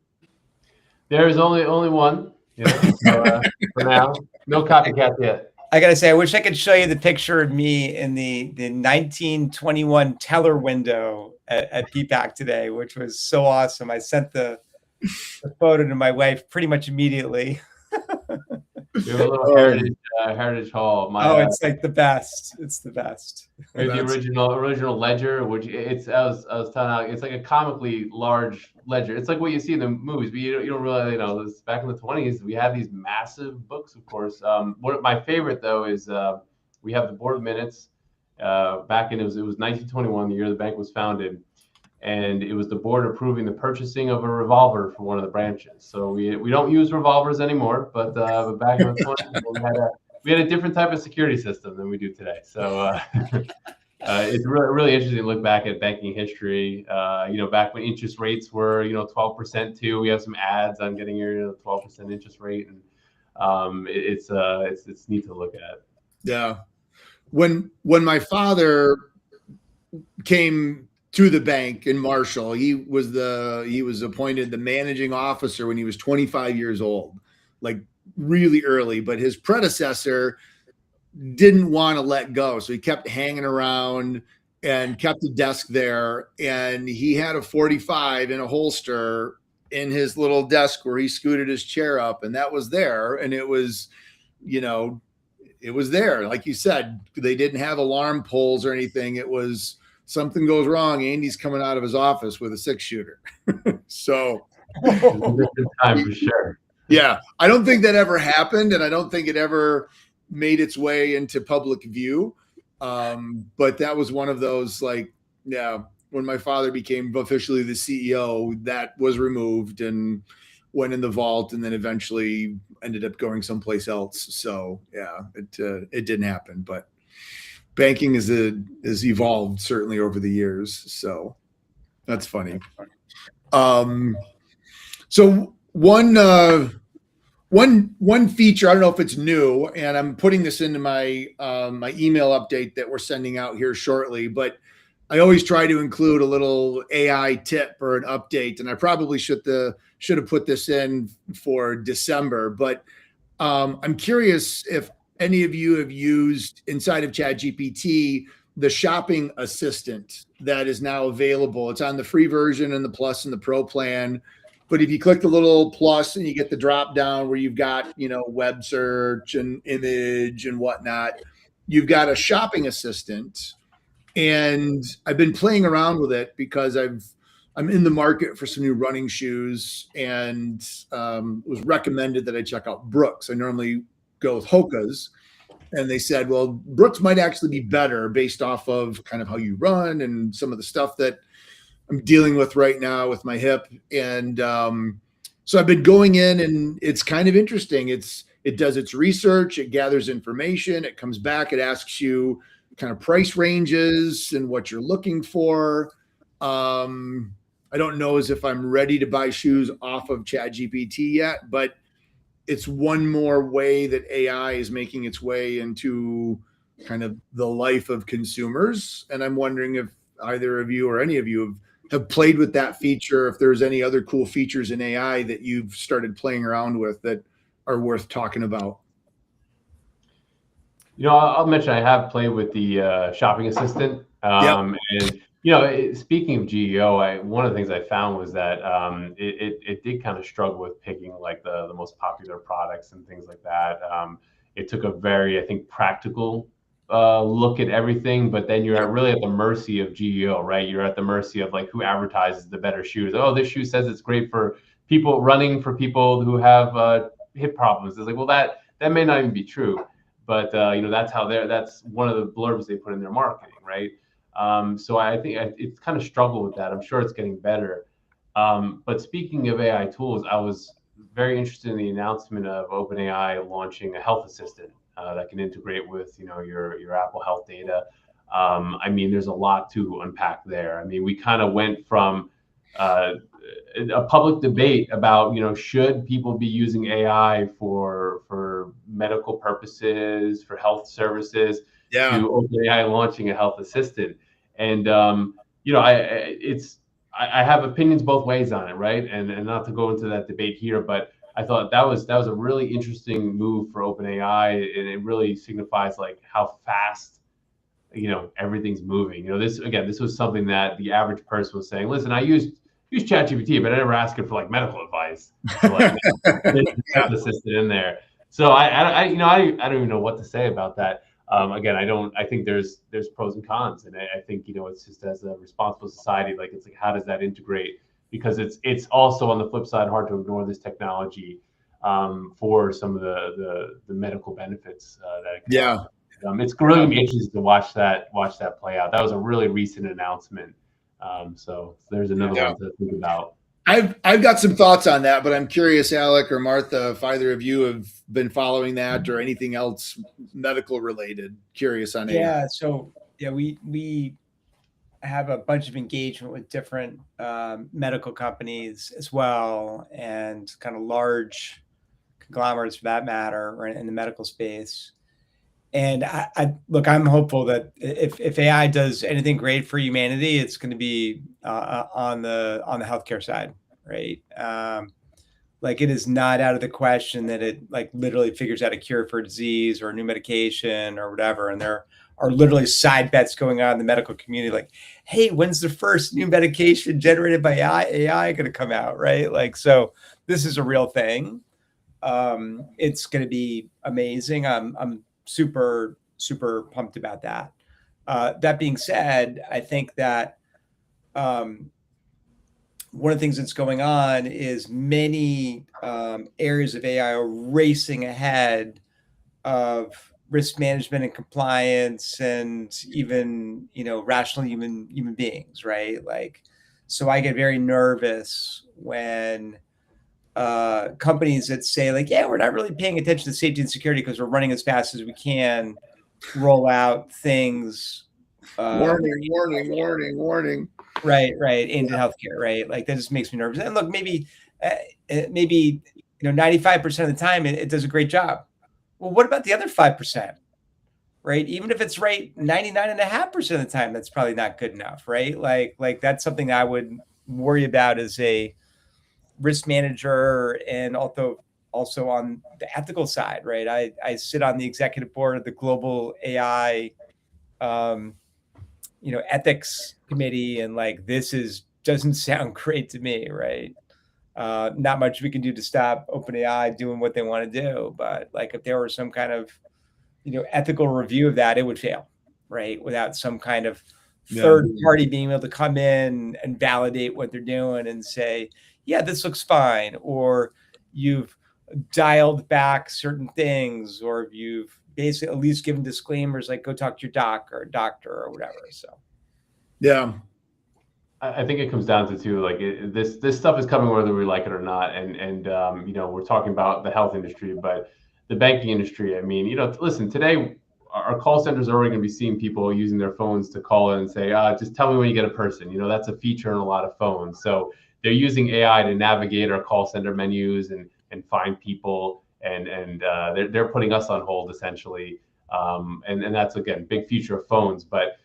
There's only one. You know, so, for now, no copycat yet. I gotta say, I wish I could show you the picture of me in the 1921 teller window at PPAC today, which was so awesome. I sent the photo to my wife pretty much immediately. We have a little heritage hall. It's like the best. It's the best. The original ledger, which I was telling Alex, it's like a comically large ledger. It's like what you see in the movies, but you don't really, you know, this, back in the 20s, we had these massive books, of course. My favorite though is we have the board minutes. Back in it was 1921, the year the bank was founded. And it was the board approving the purchasing of a revolver for one of the branches. So we don't use revolvers anymore, but back in the 20s, we had a different type of security system than we do today. So it's really interesting to look back at banking history. You know, back when interest rates were 12% too. We have some ads on getting your 12% interest rate, and it's neat to look at. Yeah, when my father came to the bank in Marshall, he was appointed the managing officer when he was 25 years old, like really early, but his predecessor didn't want to let go. So he kept hanging around and kept a desk there. And he had a 45 in a holster in his little desk where he scooted his chair up, and that was there. And it was, it was there. Like you said, they didn't have alarm pulls or anything. It was, something goes wrong, Andy's coming out of his office with a 6-shooter. So time for sure. Yeah, I don't think that ever happened, and I don't think it ever made its way into public view. But that was one of those, like, yeah, when my father became officially the CEO, that was removed and went in the vault, and then eventually ended up going someplace else. So yeah, it didn't happen, but banking is evolved certainly over the years. So that's funny. So one feature, I don't know if it's new, and I'm putting this into my my email update that we're sending out here shortly, but I always try to include a little AI tip or an update, and I probably should have put this in for December. But I'm curious if any of you have used inside of ChatGPT the shopping assistant that is now available. It's on the free version and the plus and the pro plan. But if you click the little plus and you get the drop down where you've got, web search and image and whatnot, you've got a shopping assistant. And I've been playing around with it because I'm in the market for some new running shoes, and it was recommended that I check out Brooks. I normally go with Hoka's, and they said, well, Brooks might actually be better based off of kind of how you run and some of the stuff that I'm dealing with right now with my hip. And so I've been going in, and it's kind of interesting. It does its research, it gathers information, it comes back, it asks you kind of price ranges and what you're looking for. I don't know as if I'm ready to buy shoes off of ChatGPT yet, but it's one more way that AI is making its way into kind of the life of consumers. And I'm wondering if either of you or any of you have played with that feature, if there's any other cool features in AI that you've started playing around with that are worth talking about. I'll mention I have played with the shopping assistant. And, speaking of GEO, one of the things I found was that it did kind of struggle with picking like the most popular products and things like that. It took a very, I think, practical look at everything, but then you're really at the mercy of GEO, right? You're at the mercy of like who advertises the better shoes. Oh, this shoe says it's great for people running, for people who have hip problems. It's like, well, that may not even be true. But that's one of the blurbs they put in their marketing, right? So I think it's kind of struggled with that. I'm sure it's getting better. But speaking of AI tools, I was very interested in the announcement of OpenAI launching a health assistant that can integrate with your Apple Health data. There's a lot to unpack there. We kind of went from a public debate about should people be using AI for medical purposes, for health services, to OpenAI launching a health assistant. And I have opinions both ways on it, right? And not to go into that debate here, but I thought that was a really interesting move for OpenAI, and it really signifies like how fast everything's moving. This was something that the average person was saying, listen, I use ChatGPT, but I never ask it for like medical advice. So, like, have the assistant in there. So I don't even know what to say about that. I think there's pros and cons, and I think it's just as a responsible society, like it's like how does that integrate? Because it's also on the flip side hard to ignore this technology for some of the medical benefits that it can have. It's really gonna be interesting to watch that play out. That was a really recent announcement. So there's another one to think about. I've got some thoughts on that, but I'm curious, Alec or Martha, if either of you have been following that or anything else medical related. Curious on AI. So we have a bunch of engagement with different medical companies as well, and kind of large conglomerates for that matter, right, in the medical space. And I'm hopeful that if AI does anything great for humanity, it's going to be on the healthcare side, right? Like it is not out of the question that it like literally figures out a cure for a disease or a new medication or whatever. And there are literally side bets going on in the medical community, like, hey, when's the first new medication generated by AI going to come out, right? Like, so this is a real thing. It's going to be amazing. I'm super, super pumped about that. That being said, I think that one of the things that's going on is many areas of AI are racing ahead of risk management and compliance and even, rational human beings, right? Like, so I get very nervous when companies that say like, yeah, we're not really paying attention to safety and security because we're running as fast as we can, roll out things. Warning. Right. Into healthcare, right? Like that just makes me nervous. And look, maybe 95% of the time it does a great job. Well, what about the other 5%? right? Even if it's right 99.5% of the time, that's probably not good enough, right? Like that's something I would worry about as a risk manager, and also on the ethical side, right? I sit on the executive board of the global AI ethics committee, and like doesn't sound great to me, right? Not much we can do to stop OpenAI doing what they want to do, but like if there were some kind of ethical review of that, it would fail, right? Without some kind of third party being able to come in and validate what they're doing and say, yeah, this looks fine, or you've dialed back certain things, or you've basically at least given disclaimers like go talk to your doctor or whatever. So Yeah. I think it comes down to too, like this stuff is coming whether we like it or not, and we're talking about the health industry, but the banking industry. I mean, listen, today our call centers are already going to be seeing people using their phones to call in and say, just tell me when you get a person. That's a feature in a lot of phones. So they're using AI to navigate our call center menus and find people, and they're putting us on hold essentially, and that's again big feature of phones, but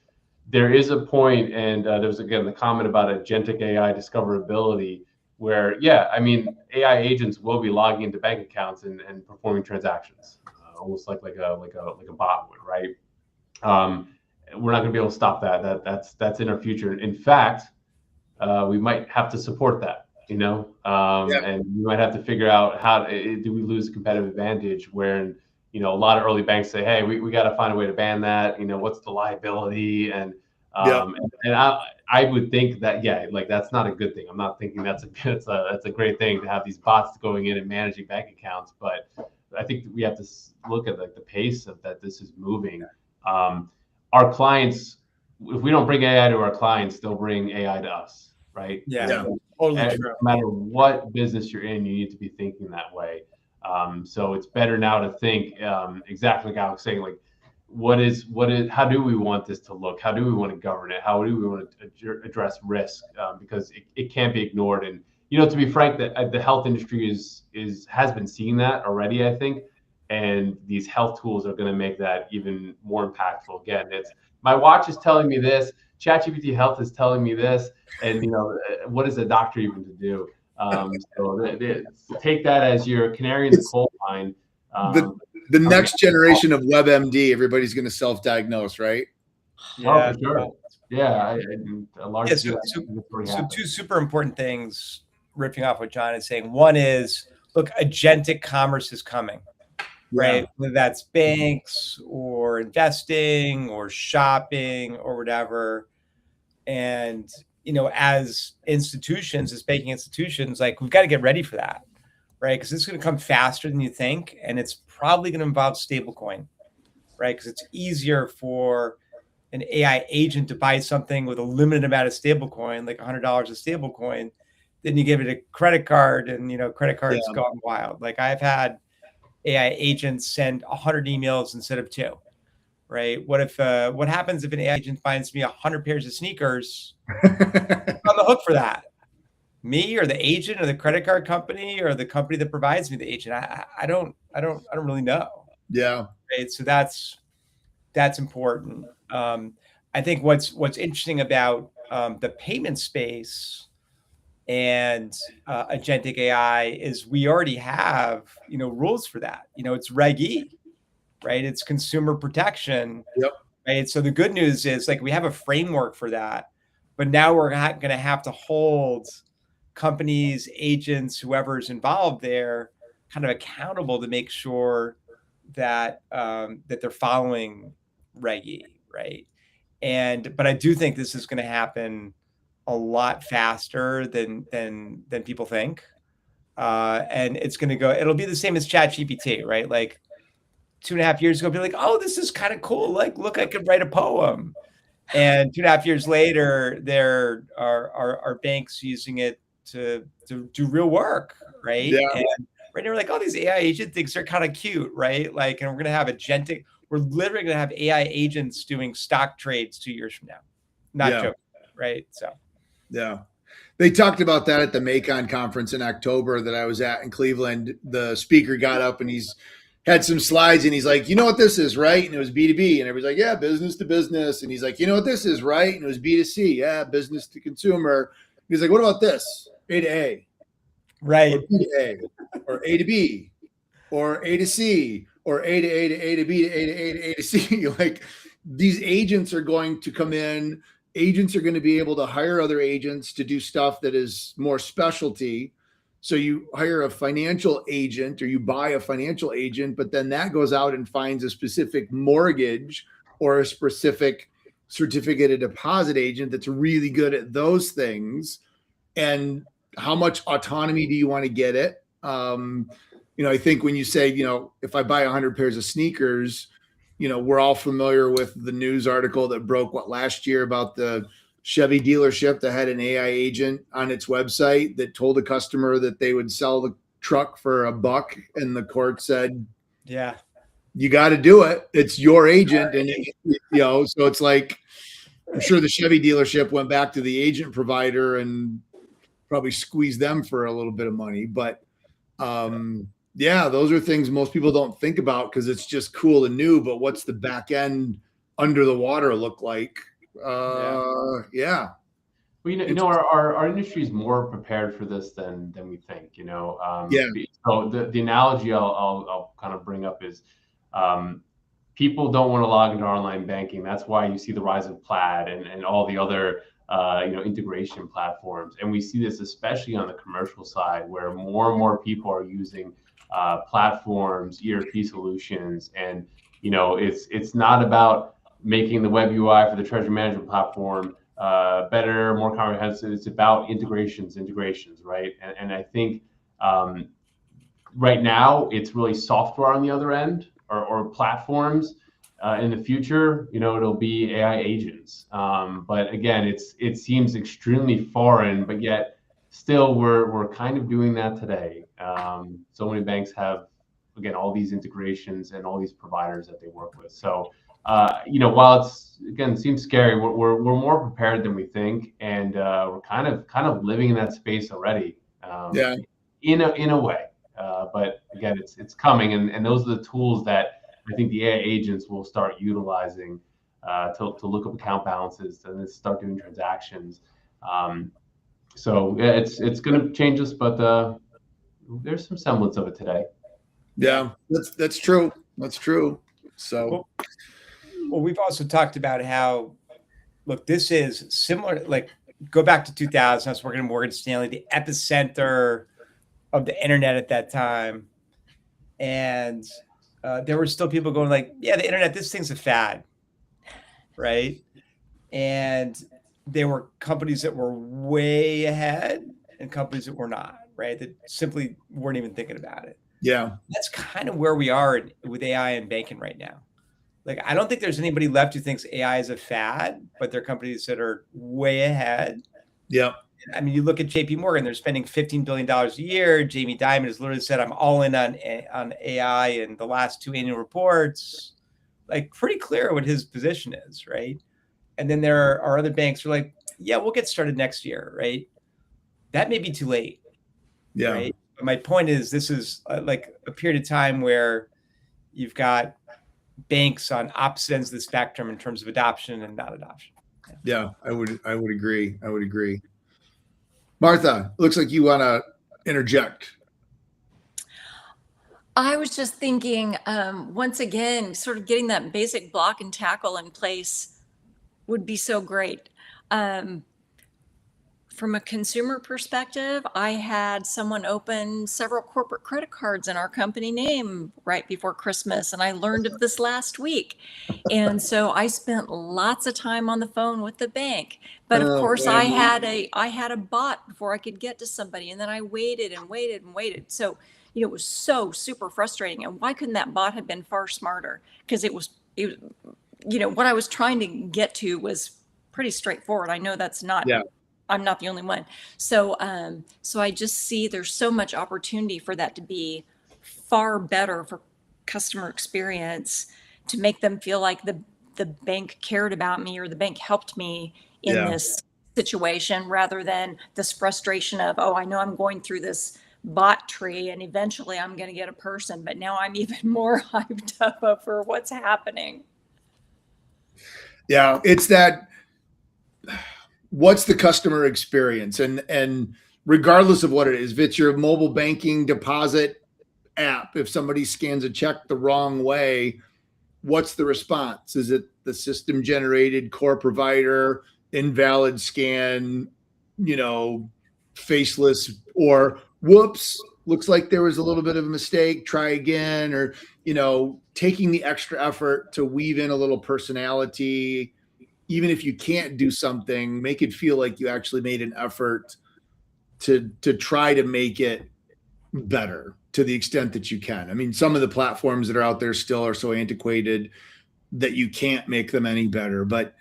there is a point, and there's again the comment about agentic AI discoverability, where I mean AI agents will be logging into bank accounts and performing transactions, almost like a bot would, right? We're not going to be able to stop that. That's in our future. In fact, we might have to support that, and we might have to figure out how do we lose a competitive advantage where a lot of early banks say, hey, we got to find a way to ban that. What's the liability? And I would think that, like that's not a good thing. I'm not thinking that's a great thing to have these bots going in and managing bank accounts. But I think we have to look at like the pace of that this is moving. Our clients, if we don't bring AI to our clients, they'll bring AI to us, right? Yeah. Totally true. No matter what business you're in, you need to be thinking that way. So it's better now to think exactly like Alex saying, like, how do we want this to look? How do we want to govern it? How do we want to address risk? Because it can't be ignored. And to be frank, that the health industry has been seeing that already, I think. And these health tools are going to make that even more impactful. Again, it's my watch is telling me this, ChatGPT Health is telling me this, and what is a doctor even to do? So take that as your canary in the coal mine. The next generation of WebMD, everybody's going to self-diagnose, right? Yeah, for sure. Yeah, a large. So two super important things, riffing off what John is saying. One is, look, agentic commerce is coming, right? Whether that's banks or investing or shopping or whatever. And, as institutions, as banking institutions, like we've got to get ready for that, right? Because it's going to come faster than you think. And it's probably going to involve stablecoin, right? Because it's easier for an AI agent to buy something with a limited amount of stablecoin, like $100 of stablecoin, then you give it a credit card, and credit cards gone wild. Like I've had AI agents send 100 emails instead of 2, right? What happens if an AI agent finds me 100 pairs of sneakers? I'm on the hook for that. Me or the agent or the credit card company or the company that provides me the agent? I don't really know. Yeah. Right. So that's important. I think what's interesting about the payment space and agentic AI is we already have rules for that. It's Reg E, right? It's consumer protection. Yep. Right. So the good news is like we have a framework for that, but now we're going to have to hold companies, agents, whoever's involved there, kind of accountable to make sure that that they're following Reg E, right? But I do think this is going to happen a lot faster than people think, and it's going to go. It'll be the same as ChatGPT, right? Like 2.5 years ago, be like, oh, this is kind of cool. Like, look, I could write a poem. And 2.5 years later, there are banks using it to do real work, right? Yeah. And right now, we're like, oh, these AI agent things are kind of cute, right? Like, and we're going to have we're literally going to have AI agents doing stock trades 2 years from now. Not joking, right? So, yeah. They talked about that at the Macon conference in October that I was at in Cleveland. The speaker got up and he's had some slides and he's like, you know what this is, right? And it was B2B. And everybody's like, yeah, business to business. And he's like, you know what this is, right? And it was B2C. Yeah, business to consumer. He's like, what about this? A to A. Right. Or B to A. Or A to B. Or A to C. Or A to A to A to B to A to A to A to C. Like, these agents are going to come in. Agents are going to be able to hire other agents to do stuff that is more specialty. So you hire a financial agent or you buy a financial agent, but then that goes out and finds a specific mortgage or a specific certificate of deposit agent that's really good at those things. And how much autonomy do you want to get it? I think when you say, if I buy 100 pairs of sneakers, we're all familiar with the news article that broke last year about the Chevy dealership that had an AI agent on its website that told a customer that they would sell the truck for $1. And the court said, yeah, you got to do it. It's your agent. And, so it's like, I'm sure the Chevy dealership went back to the agent provider and probably squeezed them for a little bit of money. But, yeah, those are things most people don't think about because it's just cool and new. But what's the back end under the water look like? Yeah. Well, our industry is more prepared for this than we think. Yeah. So the analogy I'll kind of bring up is, people don't want to log into online banking. That's why you see the rise of Plaid and all the other integration platforms. And we see this especially on the commercial side, where more and more people are using platforms, ERP solutions, and it's not about making the web UI for the treasury management platform better, more comprehensive. It's about integrations, right? And I think right now it's really software on the other end or platforms. In the future, it'll be AI agents. But again, it seems extremely foreign, but yet still we're kind of doing that today. So many banks have, again, all these integrations and all these providers that they work with. So while it seems scary, we're more prepared than we think, and we're kind of living in that space already. In a way, but again, it's coming, and those are the tools that I think the AI agents will start utilizing to look up account balances and then start doing transactions. So yeah, it's going to change us, but there's some semblance of it today. Yeah, that's true. That's true. So. Well, we've also talked about how, look, this is similar, like go back to 2000, I was working at Morgan Stanley, the epicenter of the internet at that time. And there were still people going like, yeah, the internet, this thing's a fad, right? And there were companies that were way ahead and companies that were not, right? That simply weren't even thinking about it. Yeah. That's kind of where we are with AI and banking right now. Like, I don't think there's anybody left who thinks AI is a fad, but there are companies that are way ahead. Yeah. I mean, you look at JP Morgan, they're spending $15 billion a year. Jamie Dimon has literally said, I'm all in on AI in the last 2 annual reports. Like, pretty clear what his position is, right? And then there are other banks who are like, yeah, we'll get started next year, right? That may be too late. Yeah. Right? But my point is, this is like a period of time where you've got banks on opposite ends of the spectrum in terms of adoption and not adoption. Yeah, I would agree. Martha, looks like you want to interject. I was just thinking, once again, sort of getting that basic block and tackle in place would be so great. From a consumer perspective, I had someone open several corporate credit cards in our company name right before Christmas, and I learned of this last week. And so I spent lots of time on the phone with the bank. But of course, I had a bot before I could get to somebody, and then I waited and waited and waited. So it was so super frustrating. And why couldn't that bot have been far smarter? Because it was what I was trying to get to was pretty straightforward. I know that's not. Yeah. I'm not the only one. So I just see there's so much opportunity for that to be far better for customer experience, to make them feel like the bank cared about me or the bank helped me in this situation, rather than this frustration of, oh, I know I'm going through this bot tree, and eventually I'm going to get a person. But now I'm even more hyped up for what's happening. Yeah, it's that. What's the customer experience, and regardless of what it is, if it's your mobile banking deposit app, if somebody scans a check the wrong way, what's the response? Is it the system generated core provider invalid scan, faceless, or whoops, looks like there was a little bit of a mistake, try again, or taking the extra effort to weave in a little personality. Even if you can't do something, make it feel like you actually made an effort to try to make it better to the extent that you can. I mean, some of the platforms that are out there still are so antiquated that you can't make them any better, but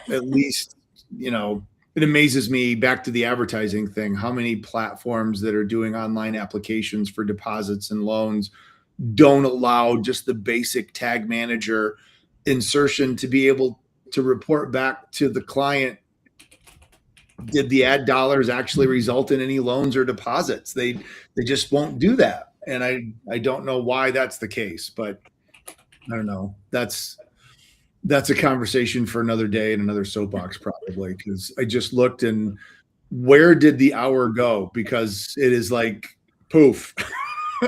at least, it amazes me, back to the advertising thing, how many platforms that are doing online applications for deposits and loans don't allow just the basic tag manager insertion to be able to report back to the client. Did the ad dollars actually result in any loans or deposits? They just won't do that. And I don't know why that's the case, but I don't know. That's a conversation for another day and another soapbox probably, because I just looked and where did the hour go? Because it is like poof.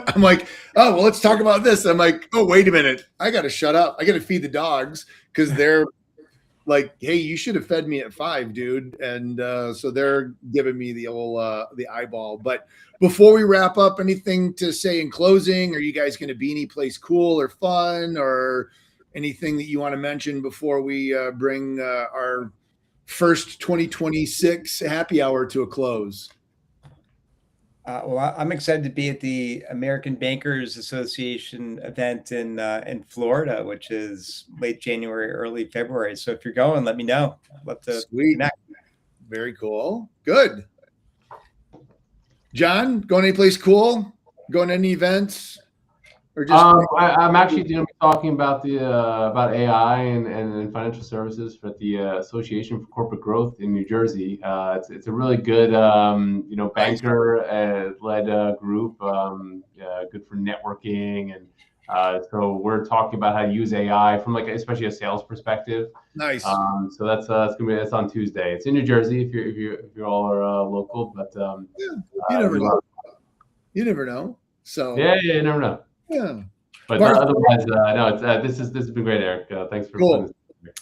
I'm like, oh, well, let's talk about this. I'm like, oh, wait a minute. I got to shut up. I got to feed the dogs because they're like, hey, you should have fed me at 5, dude. And so they're giving me the old the eyeball. But before we wrap up, anything to say in closing? Are you guys going to be any place cool or fun, or anything that you want to mention before we bring our first 2026 happy hour to a close? Well, I'm excited to be at the American Bankers Association event in Florida, which is late January, early February. So if you're going, let me know. I'd love to connect. Very cool. Good. John, going anyplace cool? Going to any events? Or just I'm actually going to be talking about about AI and financial services for the Association for Corporate Growth in New Jersey. It's a really good banker led group, good for networking, and so we're talking about how to use AI from especially a sales perspective. Nice. So that's on Tuesday. It's in New Jersey if you all are local, but you never know. You never know. So you never know. Yeah, but otherwise, no. This has been great, Eric. Thanks for cool.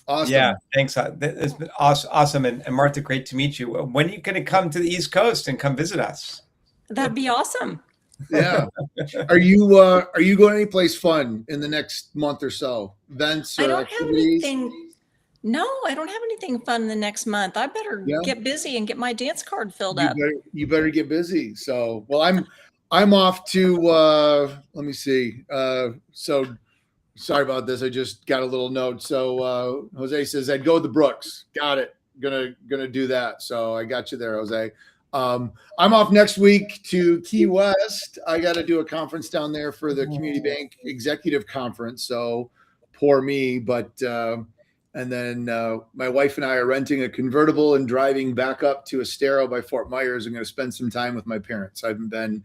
Awesome. Yeah, thanks. It's been awesome, and Martha, great to meet you. When are you going to come to the East Coast and come visit us? That'd be awesome. Yeah. Are you going any place fun in the next month or so? Events or I don't activities? have anything. No, I don't have anything fun in the next month. I better get busy and get my dance card filled up. You better get busy. So, well, I'm off to, let me see. So sorry about this. I just got a little note. So, Jose says I'd go to the Brooks. Got it. Gonna do that. So I got you there, Jose. I'm off next week to Key West. I got to do a conference down there for the Community Bank Executive Conference. So poor me, but, and then my wife and I are renting a convertible and driving back up to Estero by Fort Myers. I'm going to spend some time with my parents. I haven't been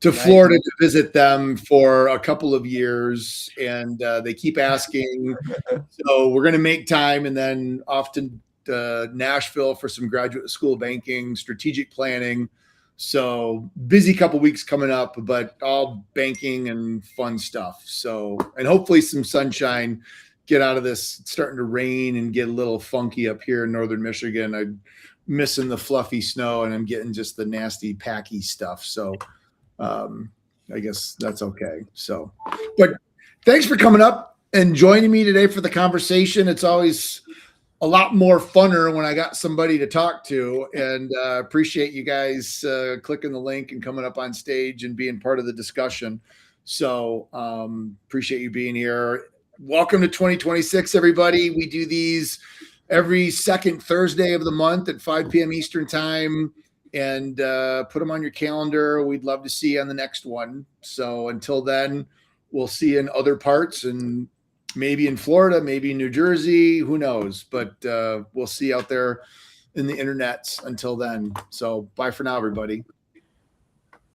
to Florida to visit them for a couple of years, and they keep asking. So we're going to make time, and then off to Nashville for some graduate school banking, strategic planning. So busy couple weeks coming up, but all banking and fun stuff. So, and hopefully some sunshine. Get out of this. It's starting to rain and get a little funky up here in northern Michigan. I'm missing the fluffy snow, and I'm getting just the nasty packy stuff. So I guess that's okay. So, but thanks for coming up and joining me today for the conversation. It's always a lot more funner when I got somebody to talk to, and appreciate you guys clicking the link and coming up on stage and being part of the discussion. So appreciate you being here. Welcome to 2026, everybody. We do these every second Thursday of the month at 5 p.m. Eastern time, and put them on your calendar. We'd love to see you on the next one. So until then, we'll see you in other parts, and maybe in Florida, maybe in New Jersey, who knows, but we'll see you out there in the internets until then. So bye for now, everybody.